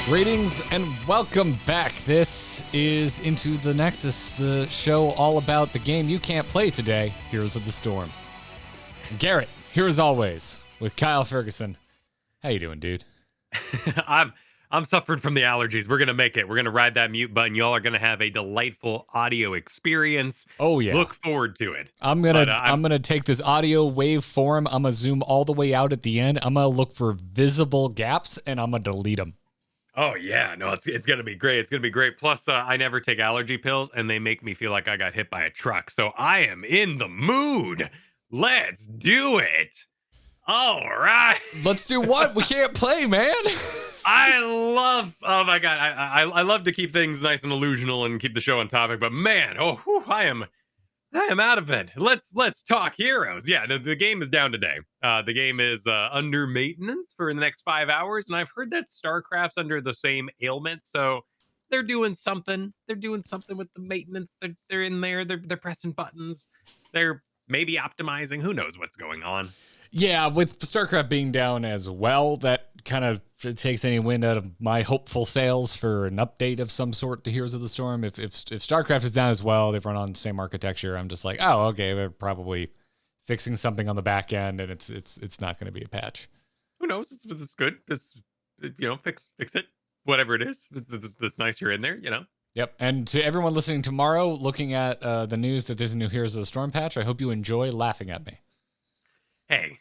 Greetings and welcome back. This is Into the Nexus, the show all about the game you can't play today, Heroes of the Storm. Garrett, here as always, with Kyle Fergusson. How you doing, dude? I'm suffering from the allergies. We're gonna make it. We're gonna ride that mute button. Y'all are gonna have a delightful audio experience. Oh yeah. Look forward to it. I'm gonna take this audio waveform. I'm gonna zoom all the way out at the end. I'm gonna look for visible gaps and I'm gonna delete them. Oh yeah, no, it's gonna be great. It's gonna be great. Plus, I never take allergy pills, and they make me feel like I got hit by a truck. So I am in the mood. Let's do it. All right. Let's do what? We can't play, man. Oh my god, I love to keep things nice and illusional and keep the show on topic, but man, I am out of it. Let's talk heroes. Yeah, the game is down today. The game is under maintenance for the next 5 hours, and I've heard that StarCraft's under the same ailment, so they're doing something. They're doing something with the maintenance. They're in there. They're pressing buttons. They're maybe optimizing. Who knows what's going on? Yeah, with StarCraft being down as well, that kind of takes any wind out of my hopeful sails for an update of some sort to Heroes of the Storm. If StarCraft is down as well, they've run on the same architecture. I'm just like, oh, okay, they're probably fixing something on the back end, and it's not going to be a patch. Who knows? It's good. Just fix it. Whatever it is, it's nice you're in there. Yep. And to everyone listening tomorrow, looking at the news that there's a new Heroes of the Storm patch, I hope you enjoy laughing at me. Hey,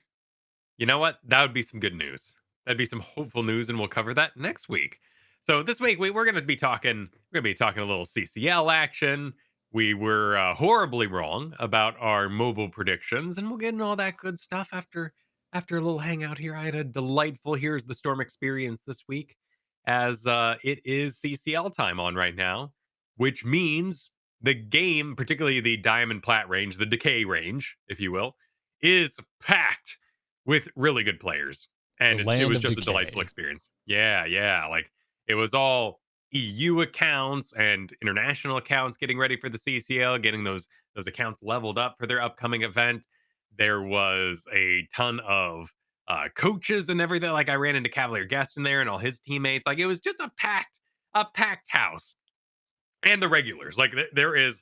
you know what? That would be some good news. That'd be some hopeful news, and we'll cover that next week. So this week we're going to be talking. We're going to be talking a little CCL action. We were horribly wrong about our mobile predictions, and we'll get into all that good stuff after a little hangout here. I had a delightful Here's the Storm experience this week, as it is CCL time on right now, which means the game, particularly the Diamond Plat range, the Decay range, if you will, is packed with really good players. And it was just a delightful experience. Yeah. Like, it was all EU accounts and international accounts getting ready for the CCL, getting those accounts leveled up for their upcoming event. There was a ton of coaches and everything. Like, I ran into Cavalier Guest in there and all his teammates. Like, it was just a packed house. And the regulars. Like, there's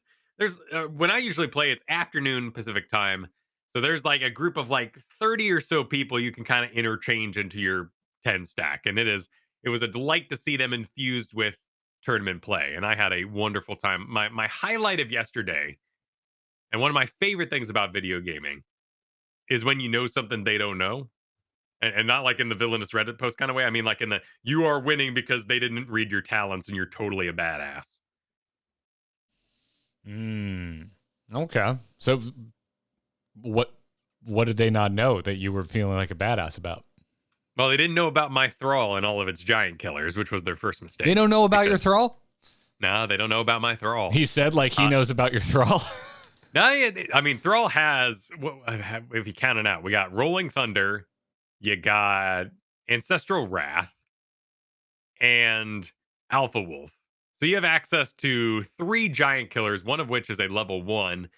when I usually play, it's afternoon Pacific time. So there's like a group of like 30 or so people you can kind of interchange into your 10 stack. And it was a delight to see them infused with tournament play. And I had a wonderful time. My highlight of yesterday, and one of my favorite things about video gaming, is when you know something they don't know. And not like in the villainous Reddit post kind of way. I mean, like in the you are winning because they didn't read your talents and you're totally a badass. Okay. So what did they not know that you were feeling like a badass about? Well, they didn't know about my Thrall and all of its giant killers, which was their first mistake. They don't know about your Thrall? No, they don't know about my Thrall. He said like he knows about your Thrall. No, I mean, Thrall has, if you count it out, we got Rolling Thunder, you got Ancestral Wrath, and Alpha Wolf. So you have access to 3 giant killers, one of which is a level 1,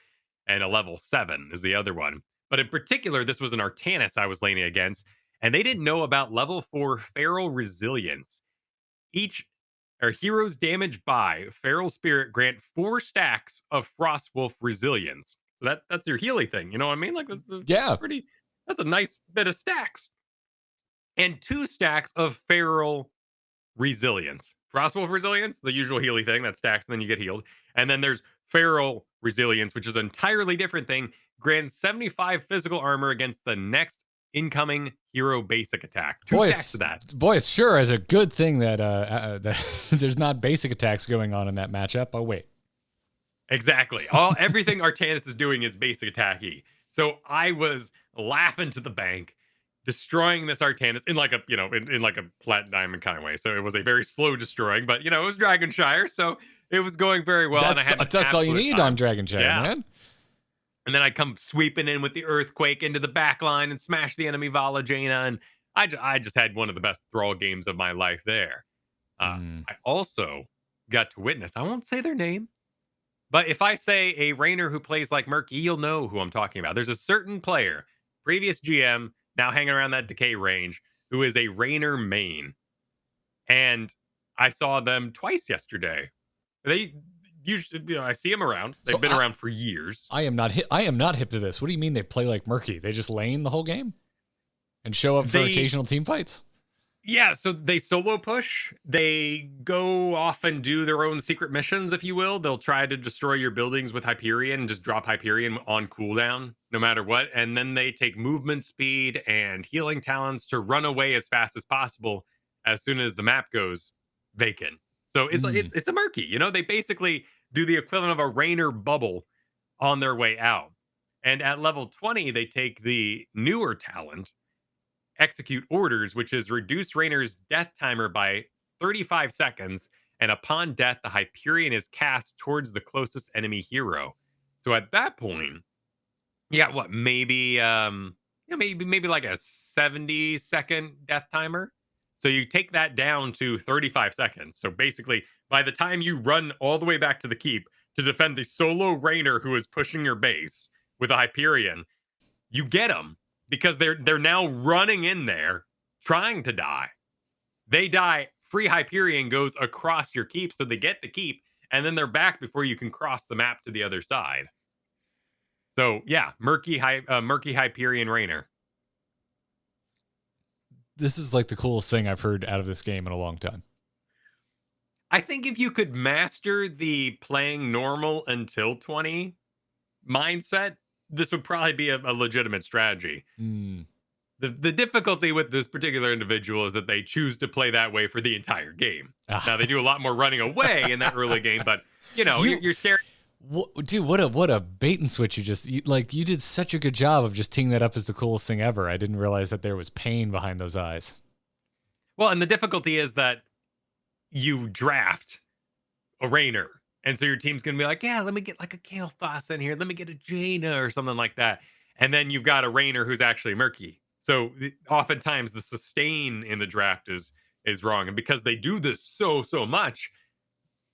and a level 7 is the other one. But in particular, this was an Artanis I was laning against, and they didn't know about level 4 Feral Resilience. Each heroes damaged by Feral Spirit grant 4 stacks of Frostwolf Resilience. So that's your Healy thing, you know what I mean? Like, that's a nice bit of stacks. And 2 stacks of Feral Resilience. Frostwolf Resilience, the usual Healy thing that stacks and then you get healed. And then there's Feral Resilience, which is an entirely different thing. Grants 75 physical armor against the next incoming hero basic attack. 2 stacks of that. Boy, it sure is a good thing that that there's not basic attacks going on in that matchup. Oh, wait. Exactly. Everything Artanis is doing is basic attacky. So I was laughing to the bank, destroying this Artanis in like a, in like a plat diamond kind of way. So it was a very slow destroying, but it was Dragonshire, so it was going very well. That's all you need on Dragonshire, man. And then I come sweeping in with the Earthquake into the back line and smash the enemy Vala Jaina. And I just had one of the best Thrall games of my life there. I also got to witness, I won't say their name, but if I say a Rainer who plays like Murky, you'll know who I'm talking about. There's a certain player, previous GM, now hanging around that Decay range, who is a Rainer main. And I saw them twice yesterday. They usually, I see them around. They've So been around for years. I am not hip to this. What do you mean they play like Murky? They just lane the whole game and show up for occasional team fights? Yeah, so they solo push. They go off and do their own secret missions, if you will. They'll try to destroy your buildings with Hyperion and just drop Hyperion on cooldown, no matter what. And then they take movement speed and healing talents to run away as fast as possible as soon as the map goes vacant. So it's a Murky. You know, they basically do the equivalent of a Rainer bubble on their way out. And at level 20, they take the newer talent, Execute Orders, which is reduce Rainer's death timer by 35 seconds, and upon death, the Hyperion is cast towards the closest enemy hero. So at that point, you got what, maybe maybe like a 70-second death timer. So you take that down to 35 seconds. So basically, by the time you run all the way back to the keep to defend the solo Rainer who is pushing your base with a Hyperion, you get them because they're now running in there trying to die. They die, free Hyperion goes across your keep, so they get the keep, and then they're back before you can cross the map to the other side. So yeah, Murky Hyperion Rainer. This is like the coolest thing I've heard out of this game in a long time. I think if you could master the playing normal until 20 mindset, this would probably be a legitimate strategy. The difficulty with this particular individual is that they choose to play that way for the entire game. Now they do a lot more running away in that early game, but you're scared. Dude, what a bait and switch you did such a good job of just teeing that up as the coolest thing ever. I didn't realize that there was pain behind those eyes. Well, and the difficulty is that you draft a Rainer. And so your team's going to be like, yeah, let me get like a Kael'thas in here. Let me get a Jaina or something like that. And then you've got a Rainer who's actually Murky. So oftentimes the sustain in the draft is wrong. And because they do this so much,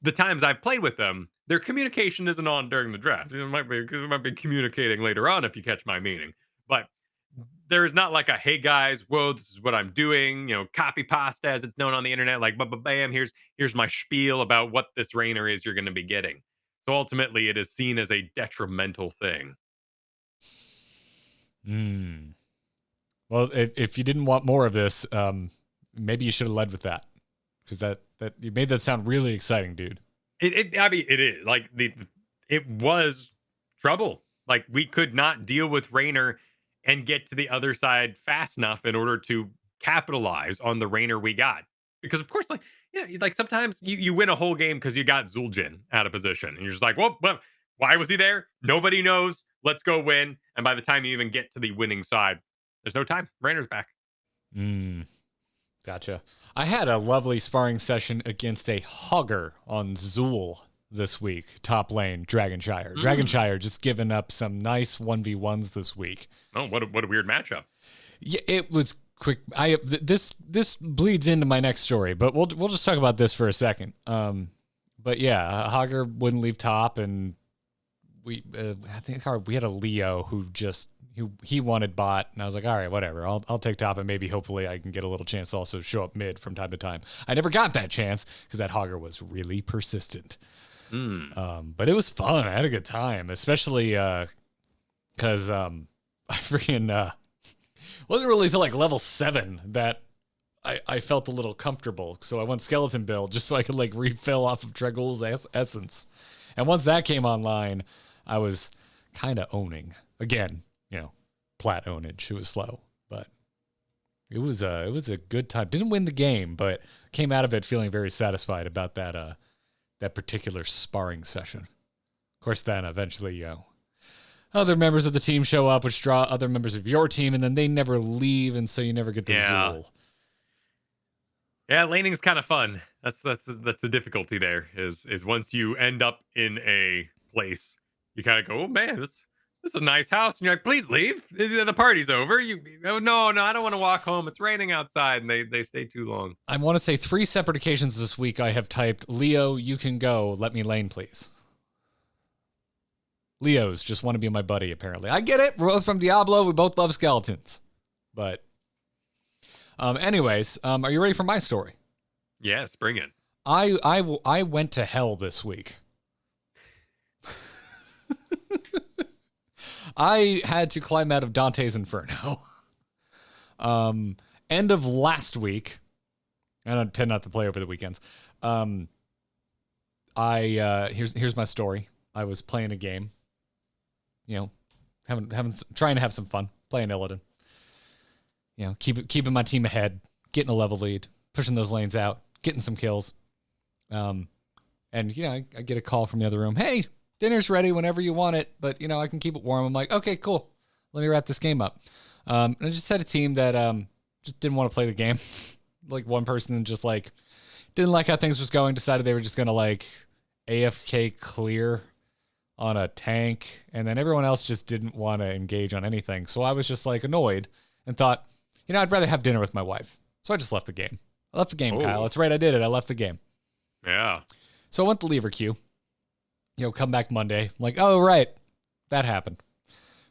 the times I've played with them, their communication isn't on during the draft. It might be communicating later on, if you catch my meaning. But there is not like a, hey guys, whoa, this is what I'm doing, copy pasta as it's known on the internet, like bam, here's my spiel about what this Rainer is you're going to be getting. So ultimately it is seen as a detrimental thing. Well, if you didn't want more of this, maybe you should have led with that, because that you made that sound really exciting, dude. I mean, it is like it was trouble. Like we could not deal with Rainer and get to the other side fast enough in order to capitalize on the Rainer we got. Because of course, like sometimes you win a whole game because you got Zul'jin out of position. And you're just like, well, why was he there? Nobody knows. Let's go win. And by the time you even get to the winning side, there's no time. Rainer's back. Gotcha. I had a lovely sparring session against a Hogger on Zul this week, top lane, Dragonshire. Dragonshire just giving up some nice 1v1s this week. Oh, what a weird matchup. Yeah, it was quick. This bleeds into my next story, but we'll just talk about this for a second. But yeah, Hogger wouldn't leave top, and I think we had a Leo who he wanted bot, and I was like, all right, whatever. I'll take top, and maybe hopefully I can get a little chance to also show up mid from time to time. I never got that chance because that Hogger was really persistent. But it was fun. I had a good time, especially because I freaking wasn't really until like level 7 that I felt a little comfortable. So I went skeleton build just so I could like refill off of Dragul's essence. And once that came online, I was kind of owning again. Plat ownage. It was slow, but it was a good time. Didn't win the game, but came out of it feeling very satisfied about that particular sparring session. Of course, then eventually, other members of the team show up, which draw other members of your team, and then they never leave, and so you never get the Zul. Yeah, laning's kind of fun. That's the difficulty there. Is once you end up in a place, you kind of go, oh man, this is a nice house, and you're like, please leave. The party's over. No, I don't want to walk home. It's raining outside, and they stay too long. I want to say 3 separate occasions this week I have typed, Leo, you can go. Let me lane, please. Leos just want to be my buddy, apparently. I get it. We're both from Diablo. We both love skeletons. But anyways, are you ready for my story? Yes, bring it. I went to hell this week. I had to climb out of Dante's Inferno. End of last week, I don't tend not to play over the weekends. Here's my story. I was playing a game, trying to have some fun, playing Illidan. Keeping my team ahead, getting a level lead, pushing those lanes out, getting some kills. And I get a call from the other room. Hey, dinner's ready whenever you want it, but I can keep it warm. I'm like, okay, cool. Let me wrap this game up. And I just had a team that just didn't want to play the game. Like one person just like didn't like how things was going, decided they were just gonna like AFK clear on a tank, and then everyone else just didn't want to engage on anything. So I was just like annoyed and thought, I'd rather have dinner with my wife. So I just left the game. I left the game, Oh. Kyle. That's right, I did it. I left the game. Yeah. So I went to lever queue. Come back Monday. I'm like, oh right, that happened.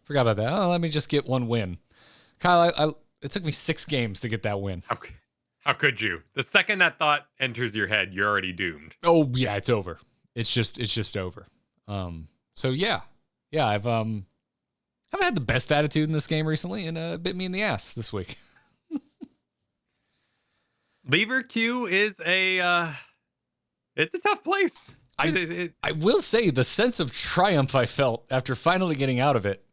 Forgot about that. Oh, let me just get one win. Kyle, it took me 6 games to get that win. How could you? The second that thought enters your head, you're already doomed. Oh yeah, it's over. It's just over. So yeah, I've haven't had the best attitude in this game recently, and bit me in the ass this week. Lever queue is it's a tough place. I will say the sense of triumph I felt after finally getting out of it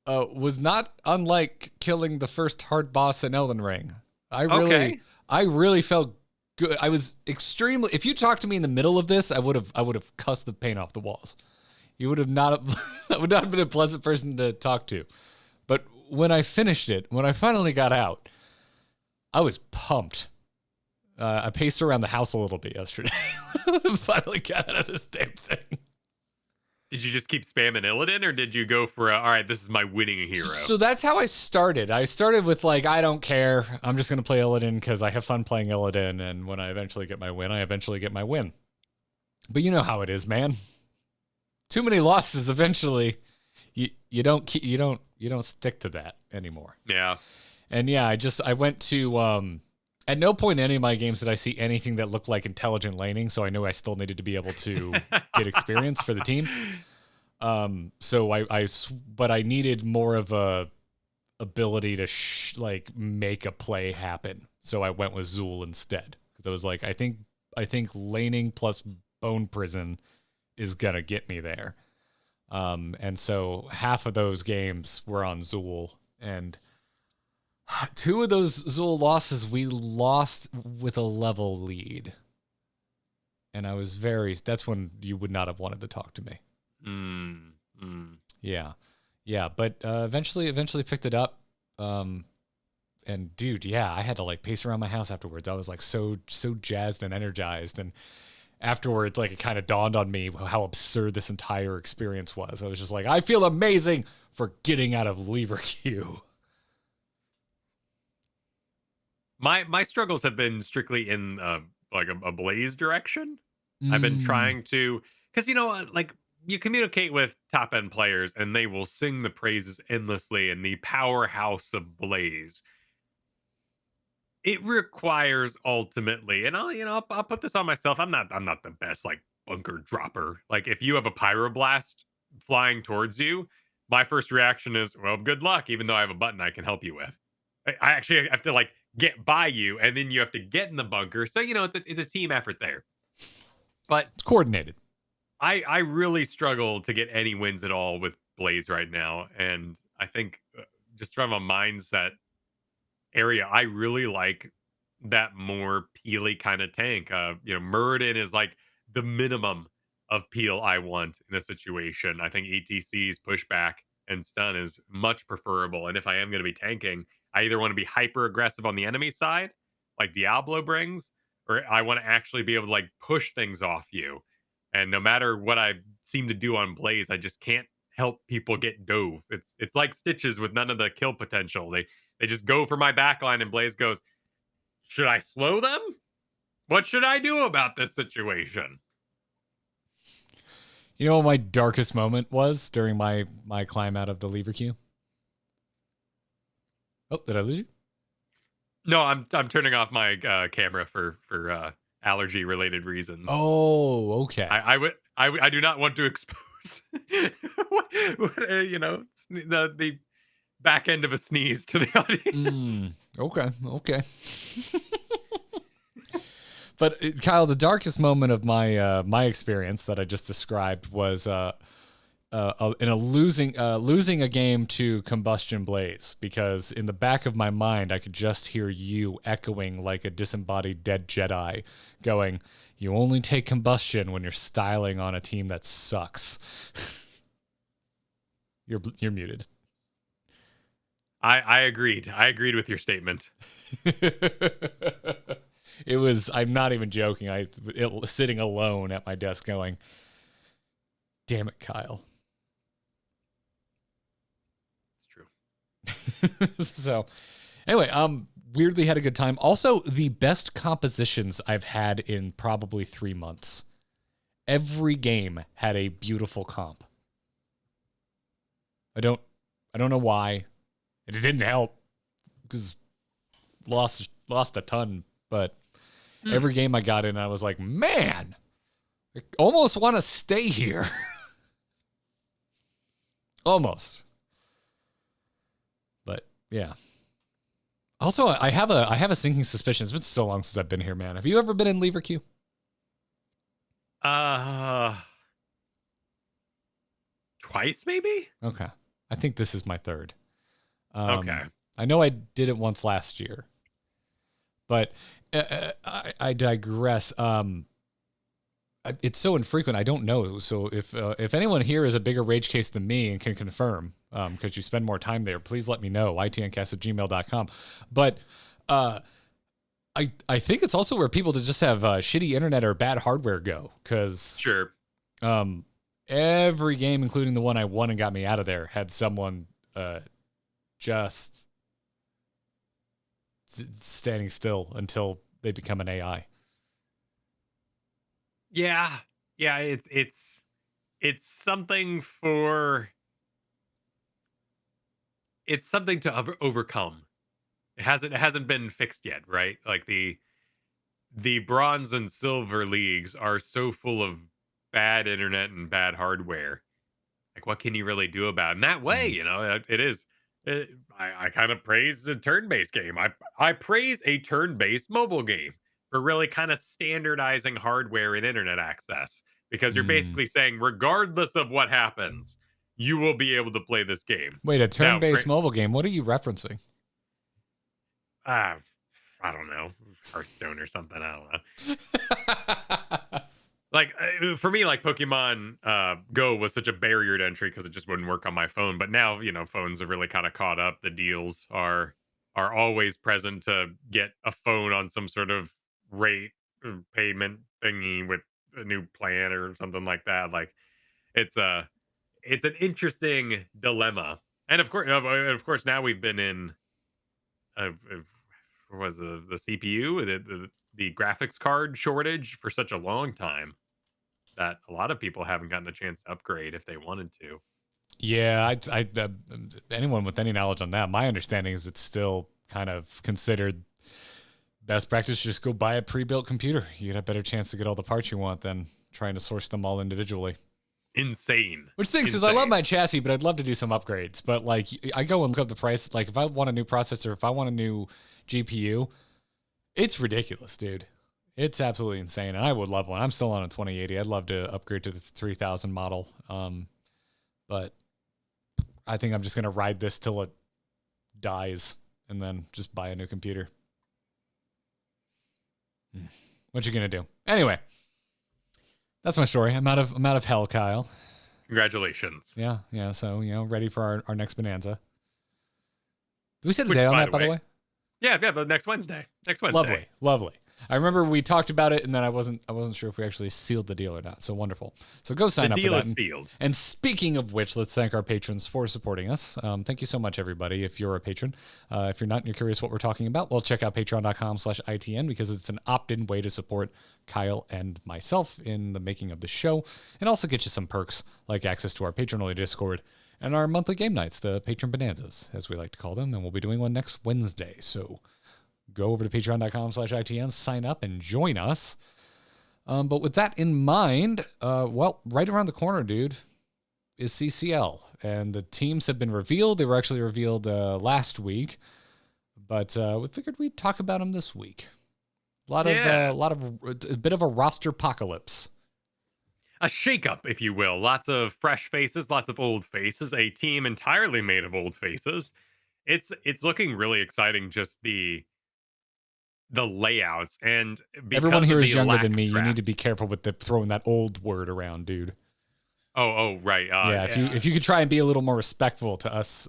was not unlike killing the first hard boss in Elden Ring. I really felt good. I was extremely. If you talked to me in the middle of this, I would have cussed the paint off the walls. You would have not. That would not have been a pleasant person to talk to. But when I finished it, when I finally got out, I was pumped. I paced around the house a little bit yesterday. Finally got out of this damn thing. Did you just keep spamming Illidan, or did you go for all right, this is my winning hero? So that's how I started. I started with like, I don't care. I'm just going to play Illidan because I have fun playing Illidan. And when I eventually get my win, I eventually get my win. But you know how it is, man. Too many losses. Eventually, you don't stick to that anymore. Yeah. And yeah, I went to, at no point in any of my games did I see anything that looked like intelligent laning, so I knew I still needed to be able to get experience for the team. But I needed more of a ability to make a play happen. So I went with Zool instead, because I was like, I think laning plus Bone Prison is gonna get me there. And so half of those games were on Zool, and 2 of those Zool losses we lost with a level lead. And I was that's when you would not have wanted to talk to me. Yeah. But eventually picked it up. And dude, yeah, I had to like pace around my house afterwards. I was like so jazzed and energized. And afterwards, like it kind of dawned on me how absurd this entire experience was. I was just like, I feel amazing for getting out of lever queue. My struggles have been strictly in like a Blaze direction. I've been trying to, because like you communicate with top end players and they will sing the praises endlessly in the powerhouse of Blaze. It requires ultimately, and I'll put this on myself. I'm not the best like bunker dropper. Like if you have a pyroblast flying towards you, my first reaction is, well, good luck. Even though I have a button I can help you with. I actually have to like get by you, and then you have to get in the bunker. So it's a team effort there. But it's coordinated. I really struggle to get any wins at all with Blaze right now, and I think just from a mindset area, I really like that more peely kind of tank. Muradin is like the minimum of peel I want in a situation. I think ETC's pushback and stun is much preferable. And if I am going to be tanking, I either want to be hyper aggressive on the enemy side, like Diablo brings, or I want to actually be able to like push things off you. And no matter what I seem to do on Blaze, I just can't help people get dove. It's like Stitches with none of the kill potential. They just go for my backline, and Blaze goes, should I slow them? What should I do about this situation? You know what my darkest moment was during my climb out of the lever queue? Oh, did I lose you? No, I'm turning off my camera for allergy-related reasons. Oh, okay. I do not want to expose the back end of a sneeze to the audience. Okay. But Kyle, the darkest moment of my experience that I just described was in losing a game to Combustion Blaze, because in the back of my mind I could just hear you echoing like a disembodied dead Jedi, going, "You only take combustion when you're styling on a team that sucks." You're muted. I agreed. I agreed with your statement. It was, I'm not even joking. Sitting alone at my desk going, "Damn it, Kyle." It's true. So anyway, weirdly had a good time. Also, the best compositions I've had in probably 3 months. Every game had a beautiful comp. I don't know why. It didn't help because lost a ton, but every game I got in, I was like, man, I almost want to stay here. Almost. But yeah. Also, I have a sinking suspicion. It's been so long since I've been here, man. Have you ever been in Lever Queue? Twice maybe? Okay. I think this is my third. Okay. I know I did it once last year, but I digress. It's so infrequent. I don't know. So if anyone here is a bigger rage case than me and can confirm, because you spend more time there, please let me know. itncast@gmail.com. But I think it's also where people to just have shitty internet or bad hardware go, because sure. Every game, including the one I won and got me out of there, had someone just standing still until they become an AI. Yeah, it's something for it's something to overcome. It hasn't been fixed yet, right? Like the bronze and silver leagues are so full of bad internet and bad hardware. Like, what can you really do about it? In that way? It is. I kind of praise a turn-based game. I praise a turn-based mobile game for really kind of standardizing hardware and internet access, because you're basically saying, regardless of what happens, you will be able to play this game. Wait, a turn-based mobile game? What are you referencing? I don't know, Hearthstone or something. I don't know. Like, for me, like Pokemon Go was such a barrier to entry because it just wouldn't work on my phone. But now, phones have really kind of caught up. The deals are always present to get a phone on some sort of rate payment thingy with a new plan or something like that. Like, it's an interesting dilemma. And of course, now we've been in what was the CPU, the graphics card shortage for such a long time that a lot of people haven't gotten a chance to upgrade if they wanted to. Yeah, anyone with any knowledge on that, my understanding is it's still kind of considered best practice. Just go buy a pre-built computer. You get a better chance to get all the parts you want than trying to source them all individually. Insane. Which stinks, because I love my chassis, but I'd love to do some upgrades. But like, I go and look up the price. Like, if I want a new processor, if I want a new GPU, it's ridiculous, dude. It's absolutely insane, and I would love one. I'm still on a 2080. I'd love to upgrade to the 3000 model, but I think I'm just gonna ride this till it dies, and then just buy a new computer. What you gonna do? Anyway, that's my story. I'm out of hell, Kyle. Congratulations. Yeah. So ready for our next bonanza. Did we set a date on that, by the way? Yeah, but next Wednesday. Lovely. I remember we talked about it, and then I wasn't sure if we actually sealed the deal or not. So wonderful. So go sign up for that. The deal is sealed. And speaking of which, let's thank our patrons for supporting us. Thank you so much, everybody. If you're a patron, if you're not and you're curious what we're talking about, well, check out patreon.com/ITN, because it's an opt-in way to support Kyle and myself in the making of the show, and also get you some perks like access to our patron-only Discord and our monthly game nights, the patron bonanzas, as we like to call them. And we'll be doing one next Wednesday. So go over to patreon.com/ITN, sign up, and join us. But with that in mind, well, right around the corner, dude, is CCL. And the teams have been revealed. They were actually revealed last week. But we figured we'd talk about them this week. A bit of a roster apocalypse. A shakeup, if you will. Lots of fresh faces, lots of old faces. A team entirely made of old faces. It's looking really exciting. Just the layouts and Everyone because here of is the younger lack than of me. You need draft. to be careful with throwing that old word around, dude. Oh, right. Yeah, if you could try and be a little more respectful to us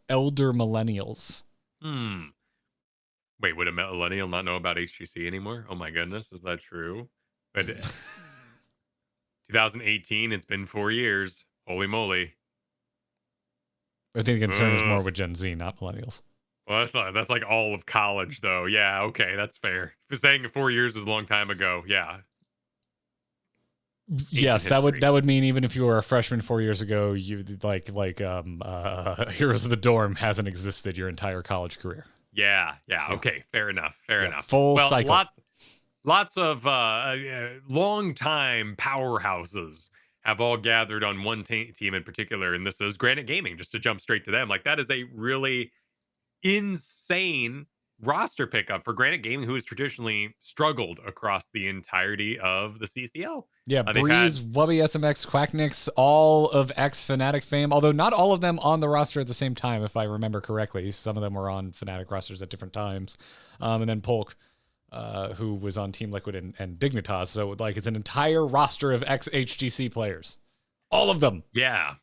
elder millennials. Wait, would a millennial not know about HGC anymore? Oh my goodness, is that true? But 2018, it's been 4 years. Holy moly! I think the concern is more Ugh. with Gen Z, not millennials. Well, that's fine. That's like all of college, though. Yeah, okay, that's fair. If saying 4 years was a long time ago, yeah, ancient Yes, history. that would mean even if you were a freshman 4 years ago, you Heroes of the Dorm hasn't existed your entire college career. Yeah, Yeah, okay, fair enough, fair yeah, enough. full Well, cycle. lots of long time powerhouses have all gathered on one team in particular, and this is Granite Gaming. Just to jump straight to them, like that is a really insane roster pickup for Granite Gaming, who has traditionally struggled across the entirety of the CCL. Yeah, They've had Breeze, Wubby, SMX, Quacknix, all of X Fnatic fame, although not all of them on the roster at the same time, if I remember correctly. Some of them were on Fnatic rosters at different times. And then Polk, who was on Team Liquid and Dignitas. So, like, it's an entire roster of ex HGC players. All of them. yeah,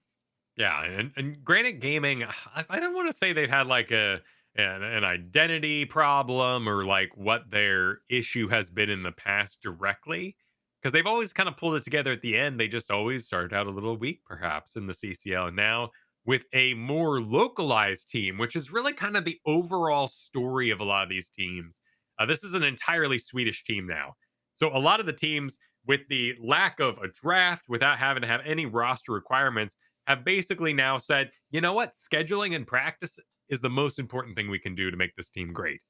yeah, and Granite Gaming, I don't want to say they've had like an identity problem or like what their issue has been in the past directly, because they've always kind of pulled it together at the end. They just always started out a little weak, perhaps, in the CCL, and now with a more localized team, which is really kind of the overall story of a lot of these teams. This is an entirely Swedish team now, so a lot of the teams with the lack of a draft, without having to have any roster requirements, have basically now said, you know what, scheduling and practice is the most important thing we can do to make this team great.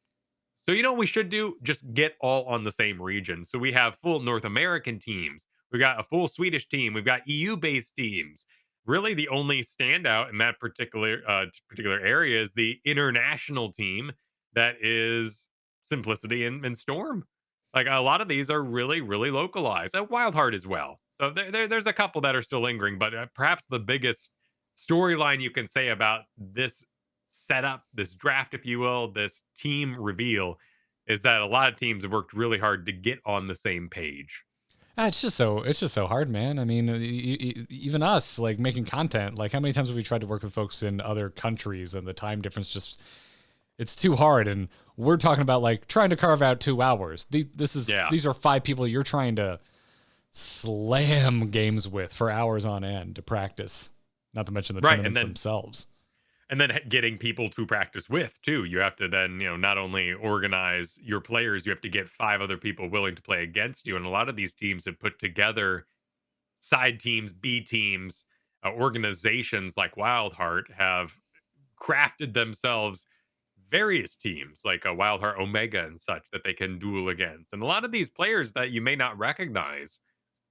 So, you know what we should do? Just get all on the same region. So, we have full North American teams. We got a full Swedish team. We've got EU based teams. Really, the only standout in that particular area is the international team that is Simplicity and Storm. Like a lot of these are really, really localized. Wildheart as well. So there's a couple that are still lingering, but perhaps the biggest storyline you can say about this setup, this draft, if you will, this team reveal, is that a lot of teams have worked really hard to get on the same page. It's just so hard, man. I mean, even us, like making content, like how many times have we tried to work with folks in other countries and the time difference just it's too hard. And we're talking about like trying to carve out 2 hours. Yeah. These are 5 people you're trying to slam games with for hours on end to practice. Not to mention the Right. tournaments themselves. And then getting people to practice with too. You have to then, not only organize your players, you have to get 5 other people willing to play against you. And a lot of these teams have put together side teams, B teams, organizations like Wildheart have crafted themselves various teams like a Wildheart Omega and such that they can duel against. And a lot of these players that you may not recognize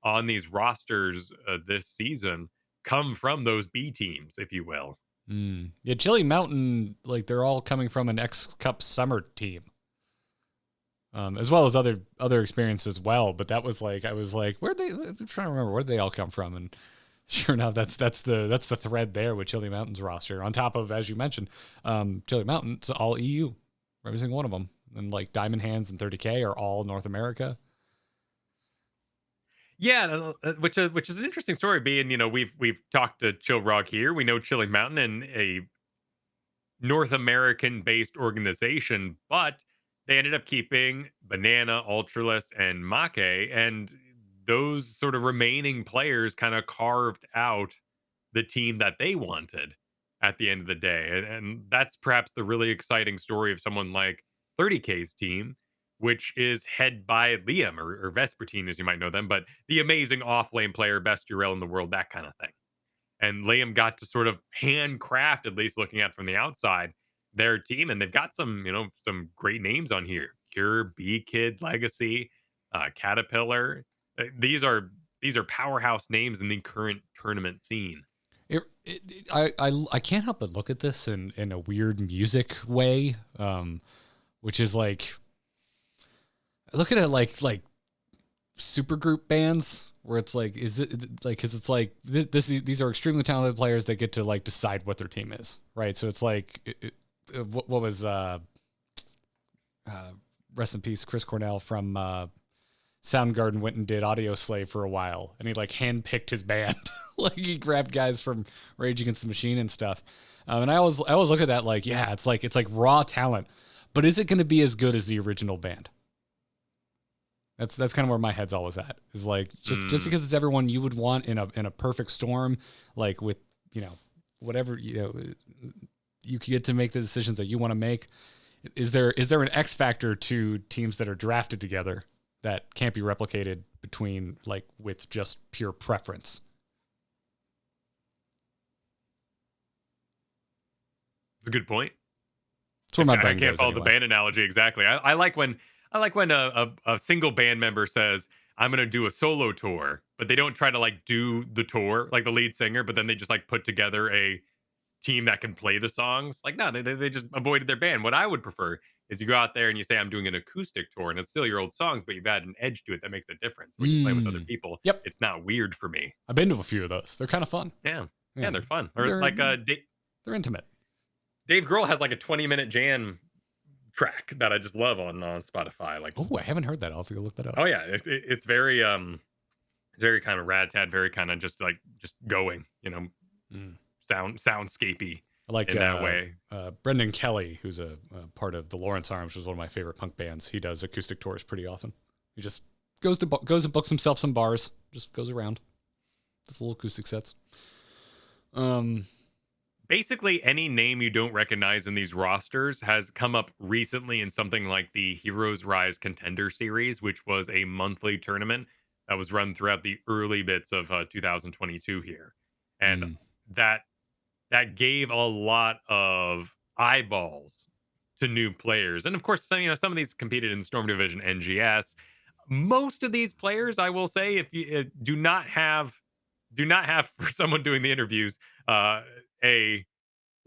on these rosters this season come from those B teams, if you will. Yeah, Chili Mountain, like they're all coming from an X Cup summer team, as well as other experiences as well. But that was like I was like, where'd they? I'm trying to remember where'd they all come from, and sure enough, that's the thread there with Chili Mountain's roster. On top of, as you mentioned, Chili Mountain's all EU, every single one of them, and like Diamond Hands and 30K are all North America. Yeah, which is an interesting story. Being we've talked to Chill Rock here. We know Chili Mountain and a North American based organization, but they ended up keeping Banana, Ultralist, and Make, and those sort of remaining players kind of carved out the team that they wanted at the end of the day. And that's perhaps the really exciting story of someone like 30K's team, which is head by Liam or Vespertine, as you might know them, but the amazing off lane player, best URL in the world, that kind of thing. And Liam got to sort of handcraft, at least looking at from the outside, their team. And they've got some great names on here. Cure, B Kid, Legacy, Caterpillar. These are powerhouse names in the current tournament scene. I can't help but look at this in a weird music way, which is like, I look at it like supergroup bands where it's like, is it like, because it's like these are extremely talented players that get to like decide what their team is, right? So it's like what was rest in peace Chris Cornell from Soundgarden went and did Audio Slave for a while, and he like handpicked his band. Like he grabbed guys from Rage Against the Machine and stuff. And I always look at that like, yeah, it's like raw talent, but is it going to be as good as the original band? That's kind of where my head's always at. Is like just because it's everyone you would want in a perfect storm, like with whatever you get to make the decisions that you want to make. Is there an X factor to teams that are drafted together that can't be replicated between like with just pure preference? It's a good point. That's where my brain I can't goes follow the anyway. band analogy exactly. I like when a single band member says, I'm gonna do a solo tour, but they don't try to like do the tour like the lead singer, but then they just like put together a team that can play the songs. Like, no, they just avoided their band. What I would prefer is you go out there and you say, I'm doing an acoustic tour, and it's still your old songs, but you've added an edge to it that makes a difference. When you play with other people, Yep, it's not weird for me. I've been to a few of those. They're kind of fun. Yeah, Yeah, they're fun. Or they're like they're intimate. Dave Grohl has like a 20-minute jam track that I just love on Spotify. Like, Oh, I haven't heard that. I'll have to go look that up. oh yeah, it's very kind of rad tad, very kind of just going, soundscapey I like in that way. Brendan Kelly, who's a part of the Lawrence Arms, which is one of my favorite punk bands. He does acoustic tours pretty often. He just goes and books himself some bars, just goes around, does little acoustic sets. Basically, any name you don't recognize in these rosters has come up recently in something like the Heroes Rise Contender Series, which was a monthly tournament that was run throughout the early bits of 2022 here, and that gave a lot of eyeballs to new players. And of course, some of these competed in Storm Division NGS. Most of these players, I will say, if you do not have for someone doing the interviews a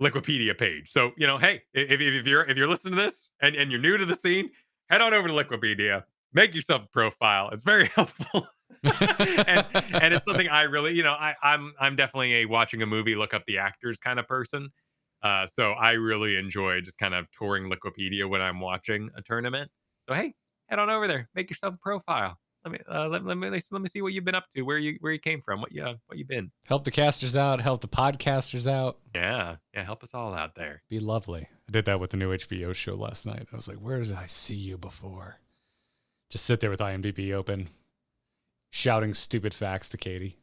Liquipedia page. So, hey, if you're listening to this and you're new to the scene, head on over to Liquipedia, make yourself a profile. It's very helpful. and it's something I really, I'm definitely a watching a movie, look up the actors kind of person. So I really enjoy just kind of touring Liquipedia when I'm watching a tournament. So hey, head on over there, make yourself a profile. Let me see what you've been up to, where you came from, what you been. Help the casters out, help the podcasters out. Yeah, help us all out there. Be lovely. I did that with the new HBO show last night. I was like, where did I see you before? Just sit there with IMDb open, shouting stupid facts to Katie.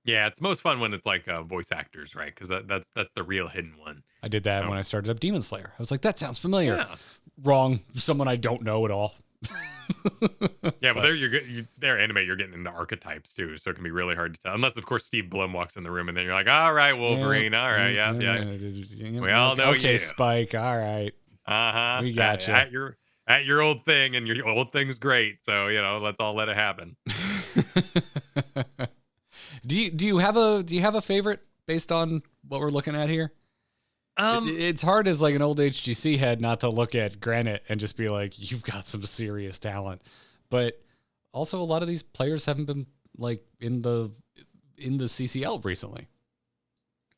Yeah, it's most fun when it's like voice actors, right? Because that's the real hidden one. I did that when I started up Demon Slayer. I was like, that sounds familiar. Yeah. Wrong. Someone I don't know at all. Yeah, but there they're anime. You're getting into archetypes too, so it can be really hard to tell. Unless, of course, Steve Blum walks in the room, and then you're like, "All right, Wolverine. Yeah, all right, yeah. We all know okay, you. Spike. All right, We got you at your old thing, and your old thing's great. So let's all let it happen." Do you have a favorite based on what we're looking at here? It's hard as like an old HGC head not to look at Granite and just be like, you've got some serious talent. But also a lot of these players haven't been like in the CCL recently.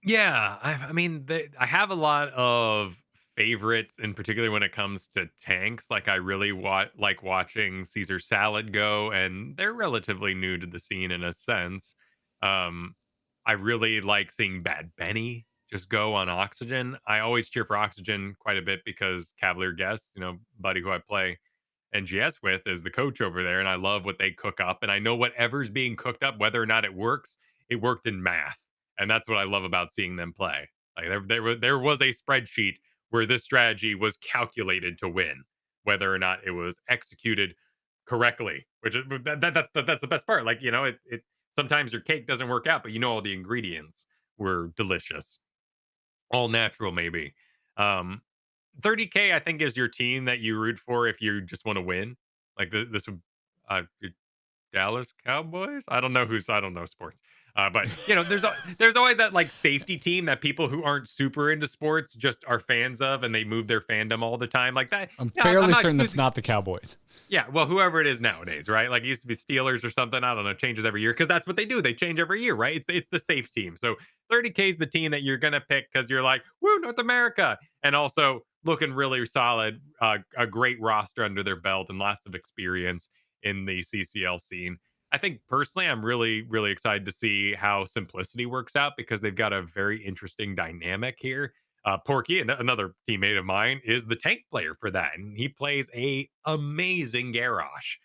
Yeah, I mean, I have a lot of favorites, in particular when it comes to tanks. Like I really like watching Caesar Salad go, and they're relatively new to the scene in a sense. Um, I really like seeing Bad Benny just go on Oxygen. I always cheer for Oxygen quite a bit because Cavalier Guest, buddy who I play NGS with, is the coach over there, and I love what they cook up. And I know whatever's being cooked up, whether or not it works, it worked in math, and that's what I love about seeing them play. Like there was a spreadsheet where this strategy was calculated to win, whether or not it was executed correctly. Which is that's the best part. Like it sometimes your cake doesn't work out, but all the ingredients were delicious, all natural maybe. 30K I think is your team that you root for if you just want to win. Like this would Dallas Cowboys. I don't know sports. But there's always that like safety team that people who aren't super into sports just are fans of, and they move their fandom all the time like that. I'm Yeah, I'm fairly not certain that's accusing. not the Cowboys. Yeah, well, whoever it is nowadays, right? Like it used to be Steelers or something. I don't know. Changes every year because that's what they do. They change every year, right? It's the safe team. So 30K is the team that you're gonna pick because you're like, woo, North America, and also looking really solid, a great roster under their belt, and lots of experience in the CCL scene. I think personally, I'm really, really excited to see how Simplicity works out because they've got a very interesting dynamic here. Porky, another teammate of mine, is the tank player for that, and he plays a amazing Garrosh.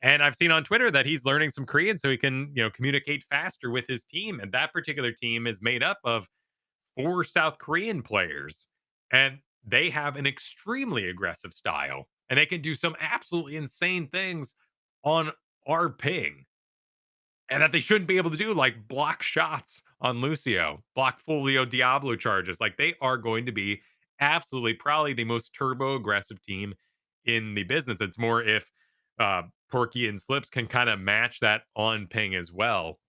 And I've seen on Twitter that he's learning some Korean so he can, communicate faster with his team. And that particular team is made up of 4 South Korean players, and they have an extremely aggressive style, and they can do some absolutely insane things on our ping and that they shouldn't be able to do, like block shots on Lucio, block Folio Diablo charges. Like they are going to be absolutely probably the most turbo aggressive team in the business. It's more if Porky and Slips can kind of match that on ping as well.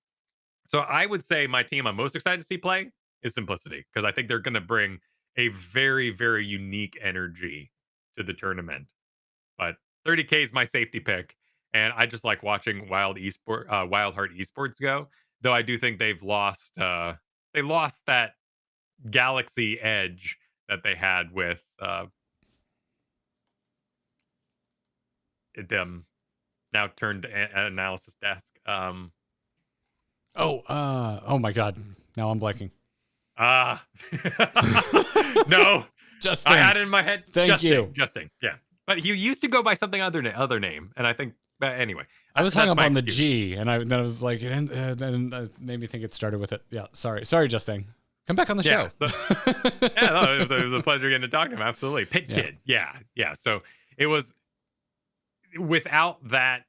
So I would say my team I'm most excited to see play is Simplicity because I think they're going to bring a very, very unique energy to the tournament. But 30K is my safety pick, and I just like watching Wild Heart Esports go. Though I do think they lost that galaxy edge that they had with them now turned analysis desk. Oh my God. Now I'm blanking. Ah, no, Justin. I had it in my head. Thank you. Justin, yeah. But he used to go by something other name, and I think anyway. I was hung that's up my on the excuse. G, and then I was like, then made me think it started with it. Yeah, sorry, Justin. Come back on the show. Yeah, no, it was a pleasure getting to talk to him. Absolutely, Pit Yeah. Kid. Yeah. So it was without that,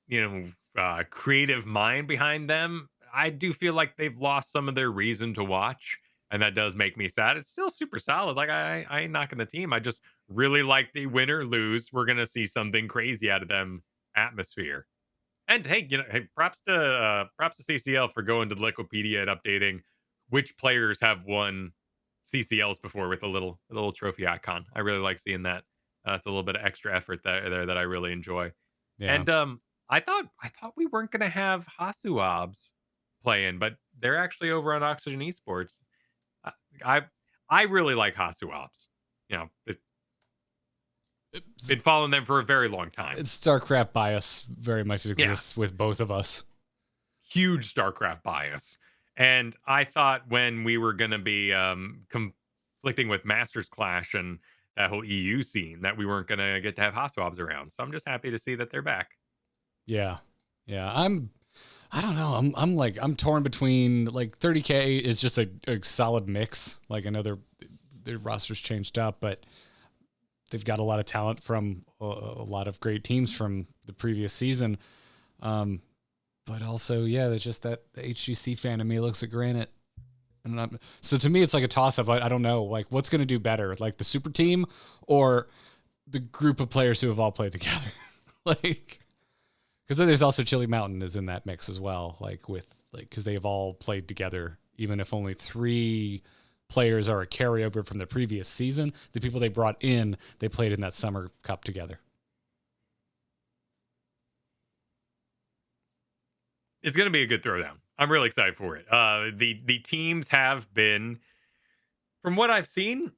creative mind behind them. I do feel like they've lost some of their reason to watch, and that does make me sad. It's still super solid. Like I ain't knocking the team. I just really like the win or lose. We're gonna see something crazy out of them atmosphere. And hey, hey, props to CCL for going to the Liquipedia and updating which players have won CCLs before with a little trophy icon. I really like seeing that. It's a little bit of extra effort there that I really enjoy. Yeah. And I thought we weren't gonna have Hasuabs playing, but they're actually over on Oxygen Esports. I I, I really like Hasuabs. Been following them for a very long time. It's StarCraft bias very much Yeah. exists with both of us. Huge StarCraft bias. And I thought when we were going to be conflicting with Masters Clash and that whole EU scene that we weren't going to get to have Haswabs around. So I'm just happy to see that they're back. Yeah. I don't know. I'm torn between like 30K is just a solid mix. Like I know their roster's changed up, but they've got a lot of talent from a lot of great teams from the previous season. But also, yeah, there's just that the HGC fan of me looks at Granite. And so to me, it's like a toss up. I don't know, like what's going to do better, like the super team or the group of players who have all played together. Like, because then there's also Chili Mountain is in that mix as well. Like because they have all played together, even if only 3 players are a carryover from the previous season. The people they brought in, they played in that summer cup together. It's going to be a good throwdown. I'm really excited for it. The teams have been, from what I've seen,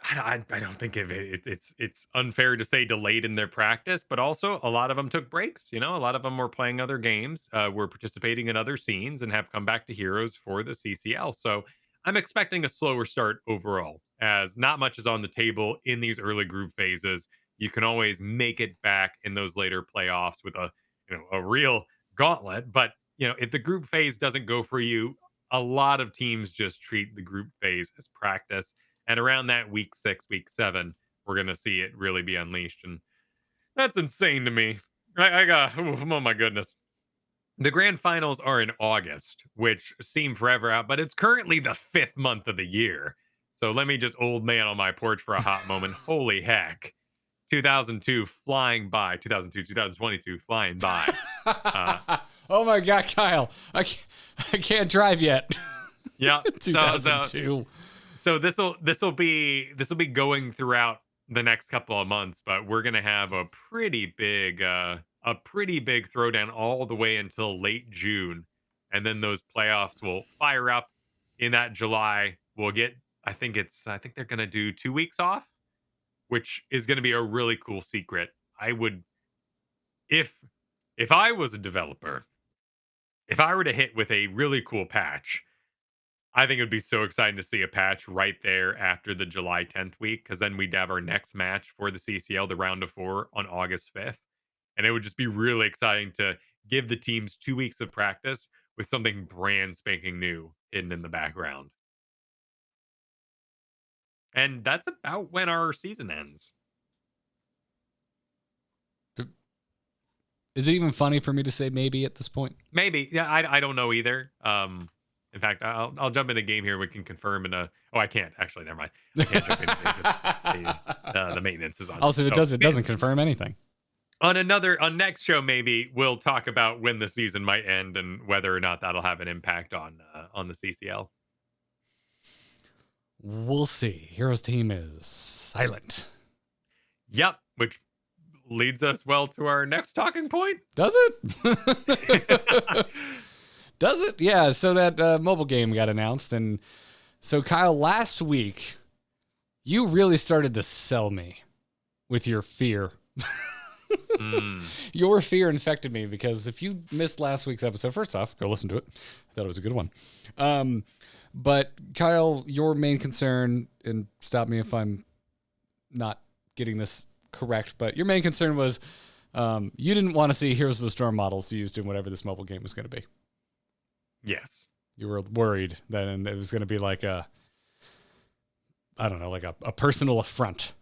I don't think it's unfair to say delayed in their practice, but also a lot of them took breaks. A lot of them were playing other games, were participating in other scenes, and have come back to Heroes for the CCL. So I'm expecting a slower start overall, as not much is on the table in these early group phases. You can always make it back in those later playoffs with a real gauntlet. But if the group phase doesn't go for you, a lot of teams just treat the group phase as practice, and around that week 6, week 7, we're going to see it really be unleashed. And that's insane to me. Oh my goodness. The grand finals are in August, which seem forever out, but it's currently the 5th month of the year. So let me just old man on my porch for a hot moment. Holy heck. 2002 flying by. 2022 flying by. Oh my God, Kyle! I can't drive yet. Yeah, 2002. So this will be going throughout the next couple of months, but we're gonna have a pretty big throwdown all the way until late June, and then those playoffs will fire up in that July. We'll get I think they're gonna do 2 weeks off, which is gonna be a really cool secret. I would if I was a developer, if I were to hit with a really cool patch, I think it would be so exciting to see a patch right there after the July 10th week, because then we'd have our next match for the CCL, the round of 4, on August 5th. And it would just be really exciting to give the teams 2 weeks of practice with something brand spanking new hidden in the background. And that's about when our season ends. Is it even funny for me to say maybe at this point? Maybe. Yeah, I don't know either. In fact, I'll jump in a game here. We can confirm in a. Oh, I can't actually. Never mind. I can't jump in. The maintenance is on. Also, if it doesn't confirm anything. On next show, maybe we'll talk about when the season might end and whether or not that'll have an impact on the CCL. We'll see. Heroes team is silent. Yep, which leads us well to our next talking point. Does it? Does it? Yeah. So that mobile game got announced, and so Kyle, last week, you really started to sell me with your fear. Your fear infected me, because if you missed last week's episode, first off, go listen to it. I thought it was a good one. But Kyle, your main concern, and stop me if I'm not getting this correct, but your main concern was you didn't want to see Heroes of the Storm models used in whatever this mobile game was going to be. Yes. You were worried that it was going to be like a personal affront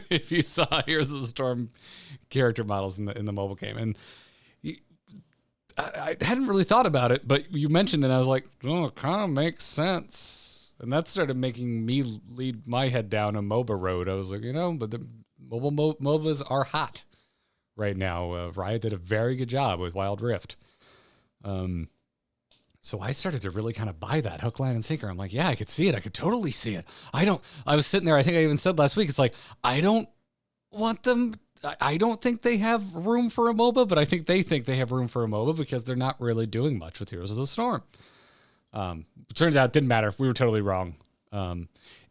if you saw Heroes of the Storm character models in the mobile game. And I hadn't really thought about it, but you mentioned it, and I was like, oh, it kind of makes sense. And that started making me lead my head down a MOBA road. I was like, but the MOBAs are hot right now. Riot did a very good job with Wild Rift. So I started to really kind of buy that hook, line, and sinker. I'm like, yeah, I could see it. I could totally see it. I was sitting there. I think I even said last week, it's like, I don't want them. I don't think they have room for a MOBA, but I think they have room for a MOBA because they're not really doing much with Heroes of the Storm. Turns out it didn't matter. We were totally wrong.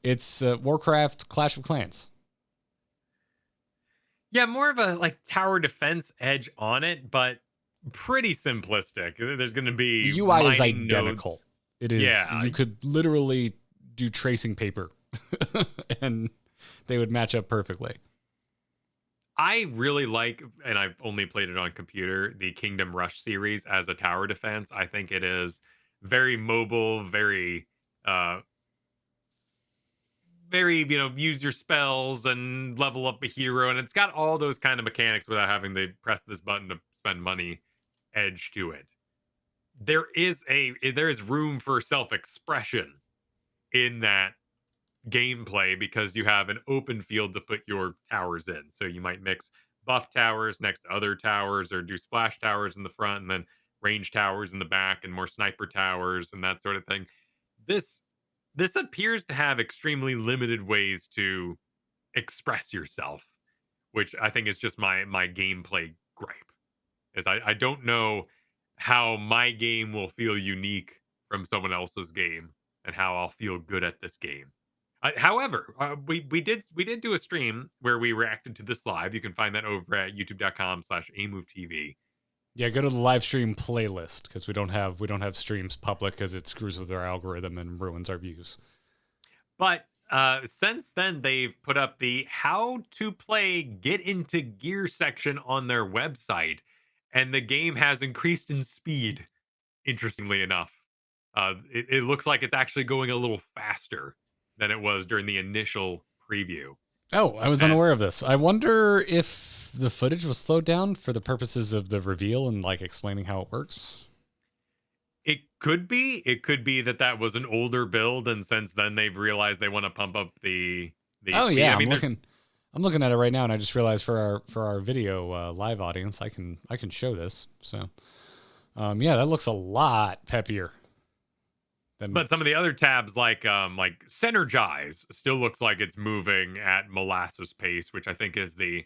It's Warcraft Clash of Clans. Yeah, more of a tower defense edge on it, but pretty simplistic. There's going to be the UI is identical. Nodes. It is. Yeah, you could literally do tracing paper, and they would match up perfectly. I really like, and I've only played it on computer, the Kingdom Rush series as a tower defense. I think it is very mobile, very use your spells and level up a hero, and it's got all those kind of mechanics without having to press this button to spend money edge to it. There is room for self-expression in that gameplay because you have an open field to put your towers in. So you might mix buff towers next to other towers, or do splash towers in the front and then range towers in the back and more sniper towers and that sort of thing. This appears to have extremely limited ways to express yourself, which I think is just my gameplay gripe. Is I don't know how my game will feel unique from someone else's game and how I'll feel good at this game. However, we did do a stream where we reacted to this live. You can find that over at youtube.com/amovetv. Yeah, go to the live stream playlist, because we don't have streams public because it screws with our algorithm and ruins our views. But since then, they've put up the how to play get into gear section on their website, and the game has increased in speed. Interestingly enough, it looks like it's actually going a little faster than it was during the initial preview. Oh, I was unaware of this. I wonder if the footage was slowed down for the purposes of the reveal and explaining how it works. It could be. It could be that was an older build, and since then they've realized they want to pump up the oh speed. yeah, I mean, I'm looking at it right now, and I just realized for our video live audience, I can show this. So, yeah, that looks a lot peppier. But some of the other tabs, like Synergize, still looks like it's moving at molasses pace, which I think is the